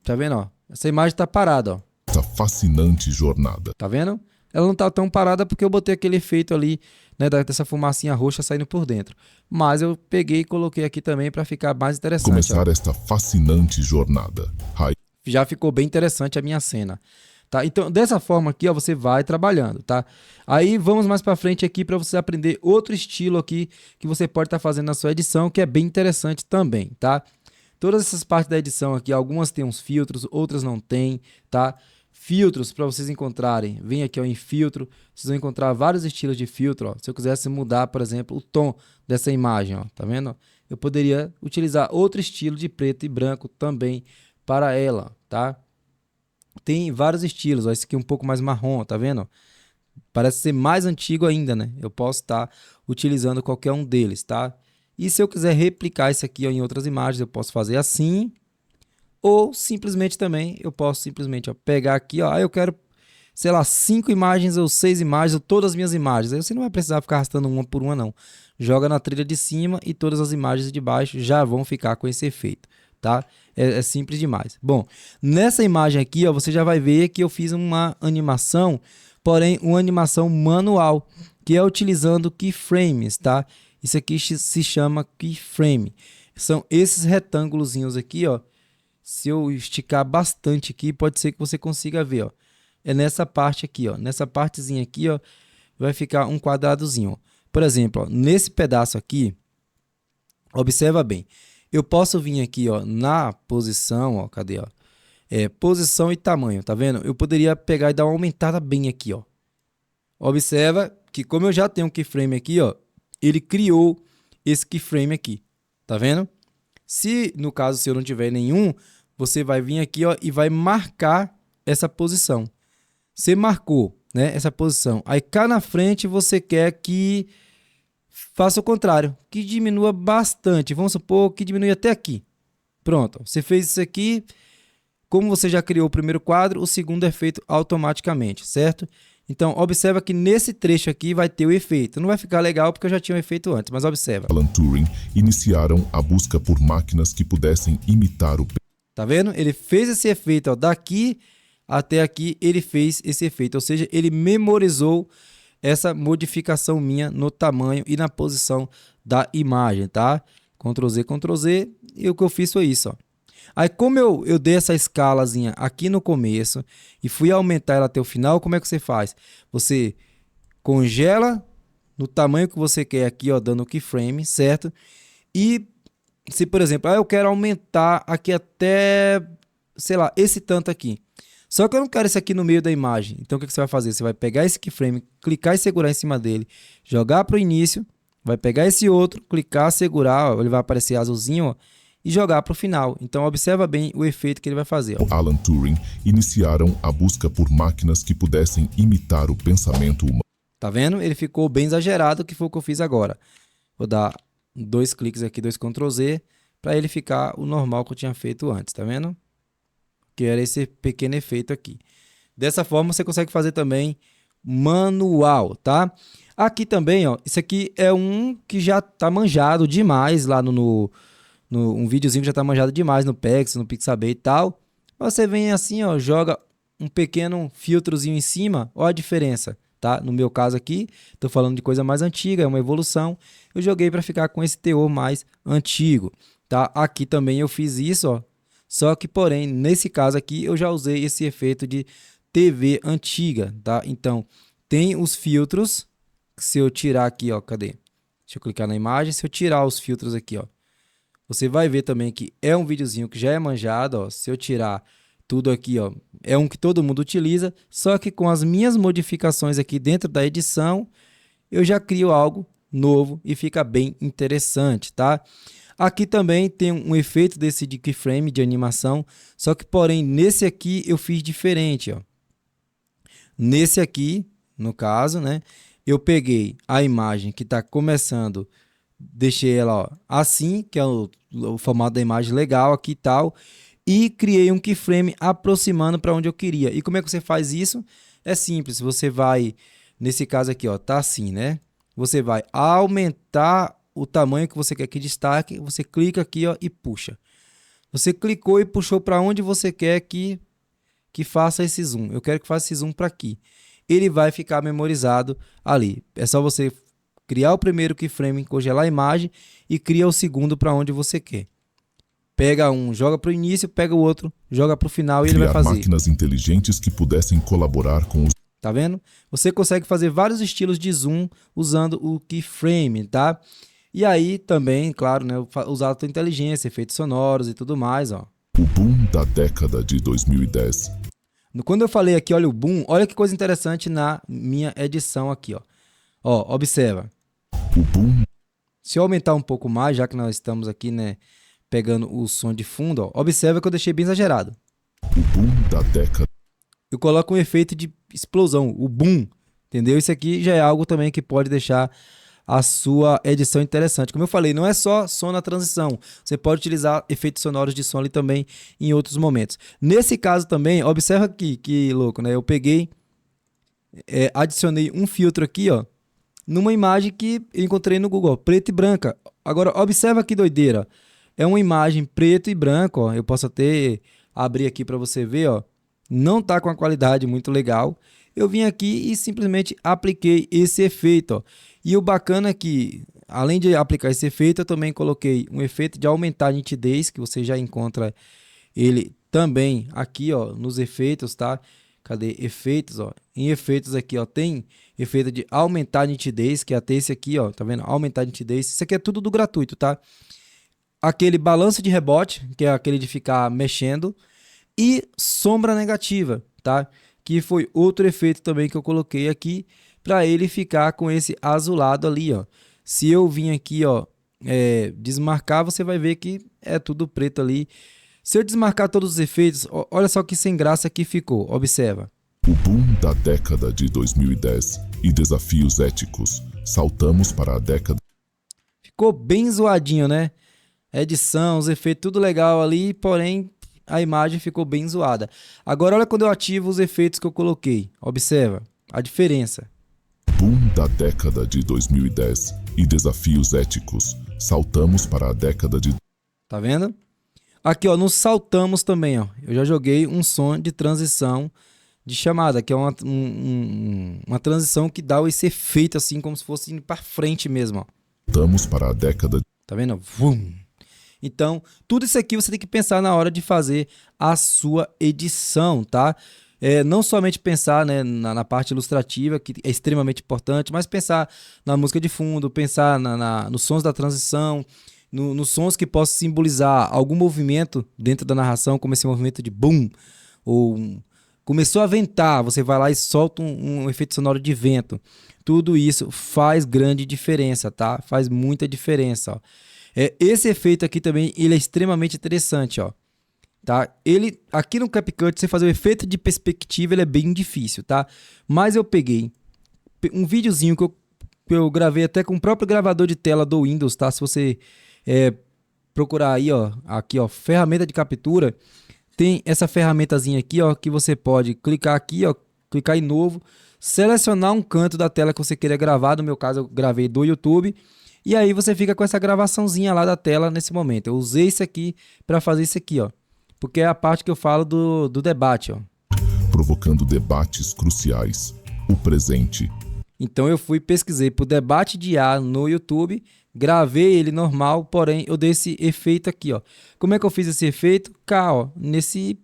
tá vendo? Ó? Essa imagem está parada, ó. Essa fascinante jornada. Tá vendo? Ela não está tão parada porque eu botei aquele efeito ali, né, dessa fumacinha roxa saindo por dentro. Mas eu peguei e coloquei aqui também para ficar mais interessante. Começar ó. Esta fascinante jornada. Já ficou bem interessante a minha cena. Tá? Então, dessa forma aqui, ó, você vai trabalhando, tá? Aí, vamos mais para frente aqui para você aprender outro estilo aqui que você pode estar fazendo na sua edição, que é bem interessante também, tá? Todas essas partes da edição aqui, algumas têm uns filtros, outras não tem, tá? Filtros, para vocês encontrarem, vem aqui, ó, em filtro, vocês vão encontrar vários estilos de filtro, ó. Se eu quisesse mudar, por exemplo, o tom dessa imagem, ó, tá vendo? Eu poderia utilizar outro estilo de preto e branco também para ela, tá? Tem vários estilos, ó, esse aqui é um pouco mais marrom, tá vendo? Parece ser mais antigo ainda, né? Eu posso estar utilizando qualquer um deles, tá? E se eu quiser replicar isso aqui, ó, em outras imagens, eu posso fazer assim. Ou simplesmente também, eu posso simplesmente, ó, pegar aqui, ó, eu quero, sei lá, 5 imagens ou 6 imagens, ou todas as minhas imagens. Aí você não vai precisar ficar arrastando uma por uma, não. Joga na trilha de cima e todas as imagens de baixo já vão ficar com esse efeito, tá? É simples demais. Bom, nessa imagem aqui, ó, você já vai ver que eu fiz uma animação, porém uma animação manual, que é utilizando keyframes, tá? Isso aqui se chama keyframe. São esses retângulozinhos aqui, ó. Se eu esticar bastante aqui, pode ser que você consiga ver, ó. É nessa parte aqui, ó. Nessa partezinha aqui, ó, vai ficar um quadradozinho, ó. Por exemplo, ó, nesse pedaço aqui, observa bem. Eu posso vir aqui, ó, na posição, ó, cadê, ó? posição e tamanho, tá vendo? Eu poderia pegar e dar uma aumentada bem aqui, ó. Observa que como eu já tenho um keyframe aqui, ó, ele criou esse keyframe aqui, tá vendo? Se no caso se eu não tiver nenhum, você vai vir aqui, ó, e vai marcar essa posição. Você marcou, né, essa posição. Aí cá na frente você quer que faça o contrário, que diminua bastante. Vamos supor que diminui até aqui. Pronto, você fez isso aqui. Como você já criou o primeiro quadro, o segundo é feito automaticamente, certo? Então, observa que nesse trecho aqui vai ter o efeito. Não vai ficar legal porque eu já tinha um efeito antes, mas observa. Alan Turing iniciaram a busca por máquinas que pudessem imitar o... Tá vendo? Ele fez esse efeito, ó, daqui até aqui ele fez esse efeito, ou seja, ele memorizou essa modificação minha no tamanho e na posição da imagem, tá? Ctrl Z, e o que eu fiz foi isso, ó. Aí como eu dei essa escalazinha aqui no começo e fui aumentar ela até o final, como é que você faz? Você congela no tamanho que você quer aqui, ó, dando o keyframe, certo? E se, por exemplo, eu quero aumentar aqui até, sei lá, esse tanto aqui. Só que eu não quero esse aqui no meio da imagem. Então o que você vai fazer? Você vai pegar esse keyframe, clicar e segurar em cima dele, jogar para o início, vai pegar esse outro, clicar, segurar, ó, ele vai aparecer azulzinho, ó, e jogar para o final. Então observa bem o efeito que ele vai fazer, ó. Alan Turing iniciaram a busca por máquinas que pudessem imitar o pensamento humano. Tá vendo? Ele ficou bem exagerado, que foi o que eu fiz agora. Vou dar 2 cliques aqui, 2 Ctrl Z, para ele ficar o normal que eu tinha feito antes, tá vendo? Que era esse pequeno efeito aqui. Dessa forma você consegue fazer também manual, tá? Aqui também, ó, isso aqui é um que já tá manjado demais lá um videozinho que já tá manjado demais no PEX, no Pixabay e tal. Você vem assim, ó, joga um pequeno filtrozinho em cima, ó a diferença, tá? No meu caso aqui, tô falando de coisa mais antiga, é uma evolução. Eu joguei para ficar com esse teor mais antigo, tá? Aqui também eu fiz isso, ó. Só que, porém, nesse caso aqui, eu já usei esse efeito de TV antiga, tá? Então, tem os filtros. Se eu tirar aqui, ó, cadê? Deixa eu clicar na imagem. Se eu tirar os filtros aqui, ó, você vai ver também que é um videozinho que já é manjado, ó. Se eu tirar tudo aqui, ó, é um que todo mundo utiliza, só que com as minhas modificações aqui dentro da edição, eu já crio algo novo e fica bem interessante, tá? Aqui também tem um efeito desse de keyframe de animação, só que porém nesse aqui eu fiz diferente, ó. Nesse aqui, no caso, né, eu peguei a imagem que está começando, deixei ela, ó, assim, que é o formato da imagem legal aqui e tal, e criei um keyframe aproximando para onde eu queria. E como é que você faz isso? É simples, você vai, nesse caso aqui, ó, tá assim, né? Você vai aumentar o tamanho que você quer que destaque, você clica aqui, ó, e puxa. Você clicou e puxou para onde você quer que faça esse zoom. Eu quero que faça esse zoom para aqui. Ele vai ficar memorizado ali. É só você criar o primeiro keyframe, congelar a imagem e cria o segundo para onde você quer. Pega um, joga para o início, pega o outro, joga para o final e ele vai fazer. Máquinas inteligentes que pudessem colaborar com os... Tá vendo? Você consegue fazer vários estilos de zoom usando o keyframe, tá? E aí também, claro, né, usar a tua inteligência, efeitos sonoros e tudo mais, ó. O boom da década de 2010. Quando eu falei aqui, olha o boom, olha que coisa interessante na minha edição aqui, ó. Ó, observa. O boom. Se eu aumentar um pouco mais, já que nós estamos aqui, né, pegando o som de fundo, ó, observa que eu deixei bem exagerado. O boom da década. Eu coloco um efeito de explosão, o boom, entendeu? Isso aqui já é algo também que pode deixar a sua edição interessante. Como eu falei, não é só som na transição. Você pode utilizar efeitos sonoros de som ali também em outros momentos. Nesse caso também, observa aqui, que louco, né? Eu peguei, adicionei um filtro aqui, ó, numa imagem que eu encontrei no Google, preta e branca. Agora, observa que doideira. É uma imagem preto e branco, ó. Eu posso até abrir aqui para você ver, ó. Não tá com a qualidade muito legal. Eu vim aqui e simplesmente apliquei esse efeito, ó. E o bacana é que, além de aplicar esse efeito, eu também coloquei um efeito de aumentar a nitidez, que você já encontra ele também aqui, ó, nos efeitos, tá? Cadê? Efeitos, ó. Em efeitos aqui, ó, tem efeito de aumentar a nitidez, que é até esse aqui, ó, tá vendo? Aumentar a nitidez. Isso aqui é tudo do gratuito, tá? Aquele balanço de rebote, que é aquele de ficar mexendo. e sombra negativa, tá? Que foi outro efeito também que eu coloquei aqui para ele ficar com esse azulado ali, ó. Se eu vim aqui, ó, desmarcar, você vai ver que é tudo preto ali. Se eu desmarcar todos os efeitos, olha só que sem graça que ficou, observa. O boom da década de 2010 e desafios éticos. Saltamos para a década. Ficou bem zoadinho, né? Edição, os efeitos, tudo legal ali, porém a imagem ficou bem zoada. Agora olha quando eu ativo os efeitos que eu coloquei. Observa a diferença. Boom da década de 2010 e desafios éticos. Saltamos para a década de... Tá vendo? Aqui, ó, nos saltamos também, ó. Eu já joguei um som de transição de chamada, que é uma transição que dá esse efeito assim, como se fosse indo para frente mesmo, ó. Saltamos para a década... Tá vendo? Vum. Então, tudo isso aqui você tem que pensar na hora de fazer a sua edição, tá? Não somente pensar, né, na parte ilustrativa, que é extremamente importante, mas pensar na música de fundo, pensar nos sons da transição, nos sons que possam simbolizar algum movimento dentro da narração, como esse movimento de boom, ou começou a ventar, você vai lá e solta um efeito sonoro de vento. Tudo isso faz grande diferença, tá? Faz muita diferença, ó. Esse efeito aqui também, ele é extremamente interessante, ó. Tá? Ele, aqui no CapCut, você fazer o efeito de perspectiva, ele é bem difícil, tá? Mas eu peguei um videozinho que eu gravei até com o próprio gravador de tela do Windows, tá? Se você procurar aí, ó, aqui, ó, ferramenta de captura, tem essa ferramentazinha aqui, ó, que você pode clicar aqui, ó, clicar em novo, selecionar um canto da tela que você queira gravar. No meu caso, eu gravei do YouTube. E aí você fica com essa gravaçãozinha lá da tela nesse momento. Eu usei isso aqui para fazer isso aqui, ó. Porque é a parte que eu falo do debate, ó. Provocando debates cruciais. O presente. Então eu pesquisei por debate de IA no YouTube, gravei ele normal, porém eu dei esse efeito aqui, ó. Como é que eu fiz esse efeito? Cá, ó, nesse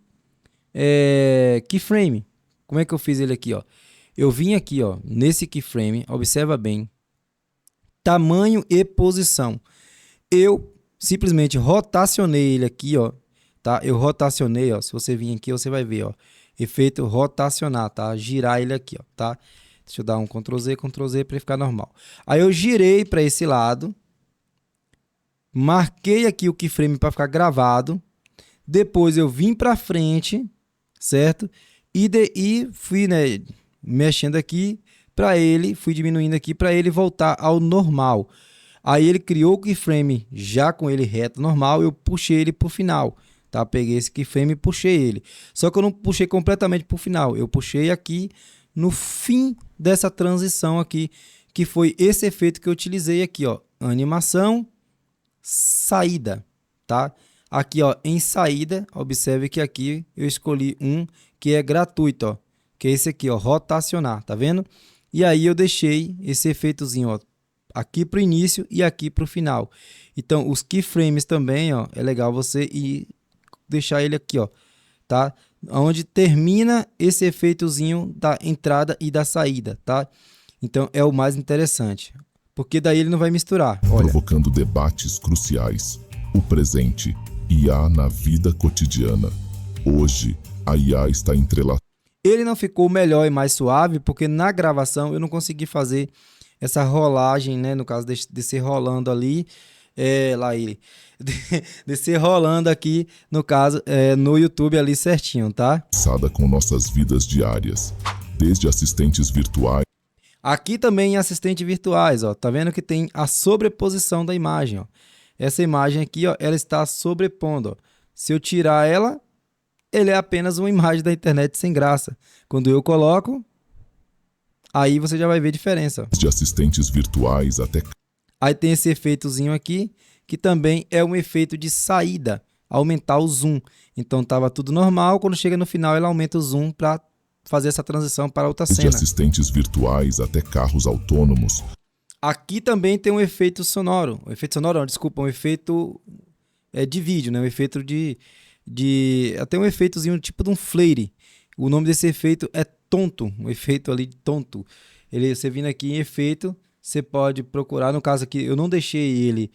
keyframe. Como é que eu fiz ele aqui, ó? Eu vim aqui, ó, nesse keyframe, observa bem. Tamanho e posição. Eu simplesmente rotacionei ele aqui, ó, tá? Eu rotacionei, ó. Se você vir aqui, você vai ver, ó. Efeito rotacionar, tá? Girar ele aqui, ó, tá? Deixa eu dar um Ctrl Z para ele ficar normal. Aí eu girei para esse lado. Marquei aqui o keyframe para ficar gravado. Depois eu vim para frente, certo? E fui, né, mexendo aqui para ele, fui diminuindo aqui para ele voltar ao normal. Aí ele criou o keyframe já com ele reto, normal, eu puxei ele para o final, tá? Peguei esse keyframe e puxei ele. Só que eu não puxei completamente para o final, eu puxei aqui no fim dessa transição aqui, que foi esse efeito que eu utilizei aqui, ó, animação, saída, tá? Aqui, ó, em saída, observe que aqui eu escolhi um que é gratuito, ó, que é esse aqui, ó, rotacionar, tá vendo? E aí eu deixei esse efeitozinho, ó, aqui para o início e aqui para o final. Então, os keyframes também, ó, é legal você deixar ele aqui, ó, tá? Onde termina esse efeitozinho da entrada e da saída, tá? Então, é o mais interessante, porque daí ele não vai misturar. Olha. Provocando debates cruciais. O presente. IA na vida cotidiana. Hoje, a IA está entrelaçada. Ele não ficou melhor e mais suave, porque na gravação eu não consegui fazer essa rolagem, né? No caso, descer rolando ali, lá ele, descer rolando aqui, no caso, no YouTube ali certinho, tá? Com nossas vidas diárias, desde assistentes virtuais. Aqui também assistentes virtuais, ó, tá vendo que tem a sobreposição da imagem, ó. Essa imagem aqui, ó, ela está sobrepondo, ó. Se eu tirar ela, ele é apenas uma imagem da internet sem graça. Quando eu coloco, aí você já vai ver a diferença. De assistentes virtuais até... Aí tem esse efeitozinho aqui, que também é um efeito de saída, aumentar o zoom. Então estava tudo normal, quando chega no final ele aumenta o zoom para fazer essa transição para outra cena. De assistentes virtuais até carros autônomos. Aqui também tem um efeito sonoro. Um efeito sonoro, não, desculpa, um efeito de vídeo, né? Um efeito até um efeitozinho tipo de um flare. O nome desse efeito é tonto, um efeito ali de tonto. Você vindo aqui em efeito, você pode procurar. No caso aqui, eu não deixei ele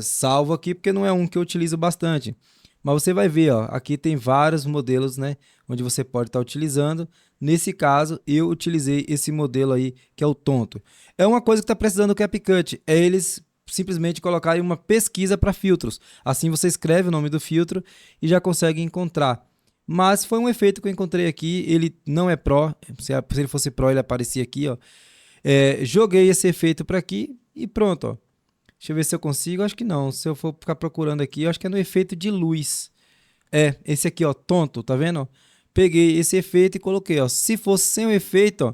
salvo aqui porque não é um que eu utilizo bastante. Mas você vai ver, ó, aqui tem vários modelos, né, onde você pode estar utilizando. Nesse caso, eu utilizei esse modelo aí, que é o tonto. É uma coisa que está precisando do CapCut, é eles simplesmente colocarem uma pesquisa para filtros. Assim você escreve o nome do filtro e já consegue encontrar. Mas foi um efeito que eu encontrei aqui, ele não é Pro, se ele fosse Pro ele aparecia aqui, ó. Joguei esse efeito para aqui e pronto, ó. Deixa eu ver se eu consigo, acho que não. Se eu for ficar procurando aqui, eu acho que é no efeito de luz. Esse aqui, ó, tonto, tá vendo? Peguei esse efeito e coloquei, ó. Se fosse sem o efeito, ó,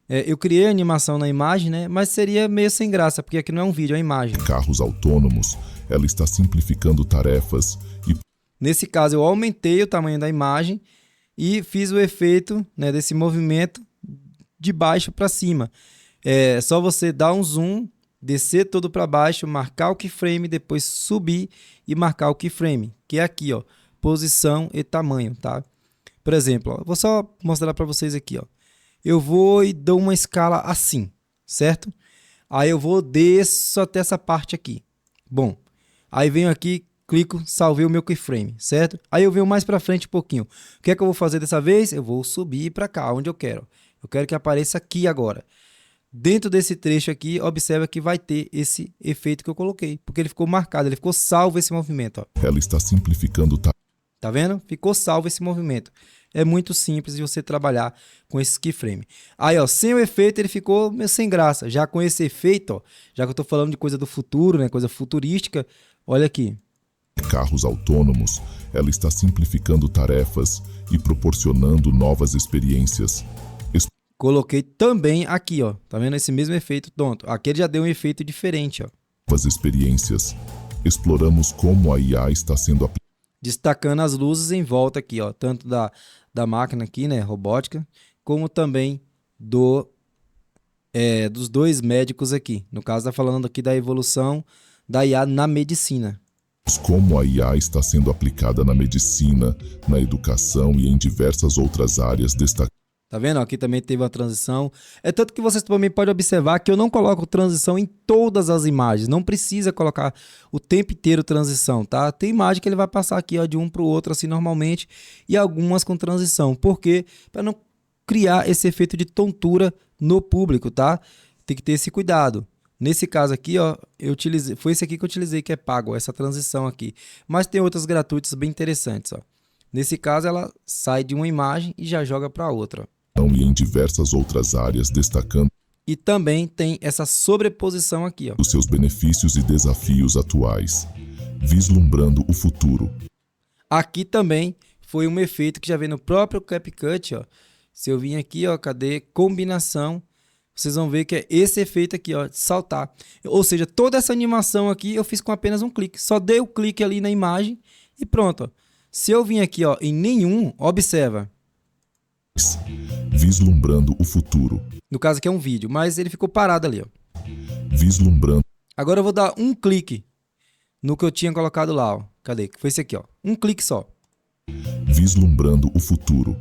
eu criei a animação na imagem, né? Mas seria meio sem graça, porque aqui não é um vídeo, é uma imagem. Carros autônomos, ela está simplificando tarefas e... Nesse caso, eu aumentei o tamanho da imagem e fiz o efeito, né, desse movimento de baixo para cima. É só você dar um zoom, descer todo para baixo, marcar o keyframe, depois subir e marcar o keyframe, que é aqui, ó, posição e tamanho, tá? Por exemplo, ó, vou só mostrar para vocês aqui, ó. Eu vou e dou uma escala assim, certo? Aí eu vou desço até essa parte aqui. Bom, aí venho aqui, clico, salvei o meu keyframe, certo? Aí eu venho mais para frente um pouquinho. O que é que eu vou fazer dessa vez? Eu vou subir para cá, onde eu quero. Eu quero que apareça aqui agora. Dentro desse trecho aqui, observa que vai ter esse efeito que eu coloquei, porque ele ficou marcado, ele ficou salvo esse movimento, ó. Ela está simplificando Tá vendo? Ficou salvo esse movimento. É muito simples de você trabalhar com esse keyframe. Aí, ó, sem o efeito ele ficou meio sem graça. Já com esse efeito, ó, já que eu tô falando de coisa do futuro, né, coisa futurística, olha aqui. Carros autônomos, ela está simplificando tarefas e proporcionando novas experiências. Coloquei também aqui, ó. Tá vendo esse mesmo efeito tonto? Aqui ele já deu um efeito diferente, ó. Novas experiências. Exploramos como a IA está sendo aplicada. Destacando as luzes em volta aqui, ó, tanto da máquina aqui, né, robótica, como também dos dois médicos aqui. No caso, tá falando aqui da evolução da IA na medicina. Como a IA está sendo aplicada na medicina, na educação e em diversas outras áreas destacadas. Tá vendo? Aqui também teve uma transição. É tanto que vocês também podem observar que eu não coloco transição em todas as imagens. Não precisa colocar o tempo inteiro transição, tá? Tem imagem que ele vai passar aqui, ó, de um para o outro assim normalmente e algumas com transição. Por quê? Para não criar esse efeito de tontura no público, tá? Tem que ter esse cuidado. Nesse caso aqui, ó, foi esse aqui que eu utilizei, que é pago, essa transição aqui. Mas tem outras gratuitas bem interessantes, ó. Nesse caso, ela sai de uma imagem e já joga para outra. E em diversas outras áreas, destacando. E também tem essa sobreposição aqui, ó. Os seus benefícios e desafios atuais, vislumbrando o futuro. Aqui também foi um efeito que já vem no próprio CapCut, ó. Se eu vim aqui, ó, cadê combinação? Vocês vão ver que é esse efeito aqui, ó, de saltar. Ou seja, toda essa animação aqui eu fiz com apenas um clique. Só dei o clique ali na imagem e pronto, ó. Se eu vim aqui, ó, em nenhum, observa. Vislumbrando o futuro. No caso aqui é um vídeo, mas ele ficou parado ali, ó. Vislumbrando. Agora eu vou dar um clique no que eu tinha colocado lá, ó. Cadê? Foi esse aqui, ó. Um clique só. Vislumbrando o futuro.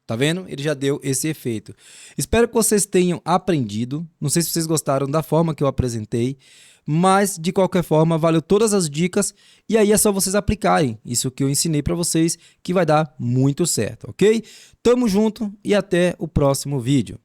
Tá vendo? Ele já deu esse efeito. Espero que vocês tenham aprendido. Não sei se vocês gostaram da forma que eu apresentei, mas de qualquer forma valeu todas as dicas e aí é só vocês aplicarem isso que eu ensinei para vocês que vai dar muito certo, ok? Tamo junto e até o próximo vídeo.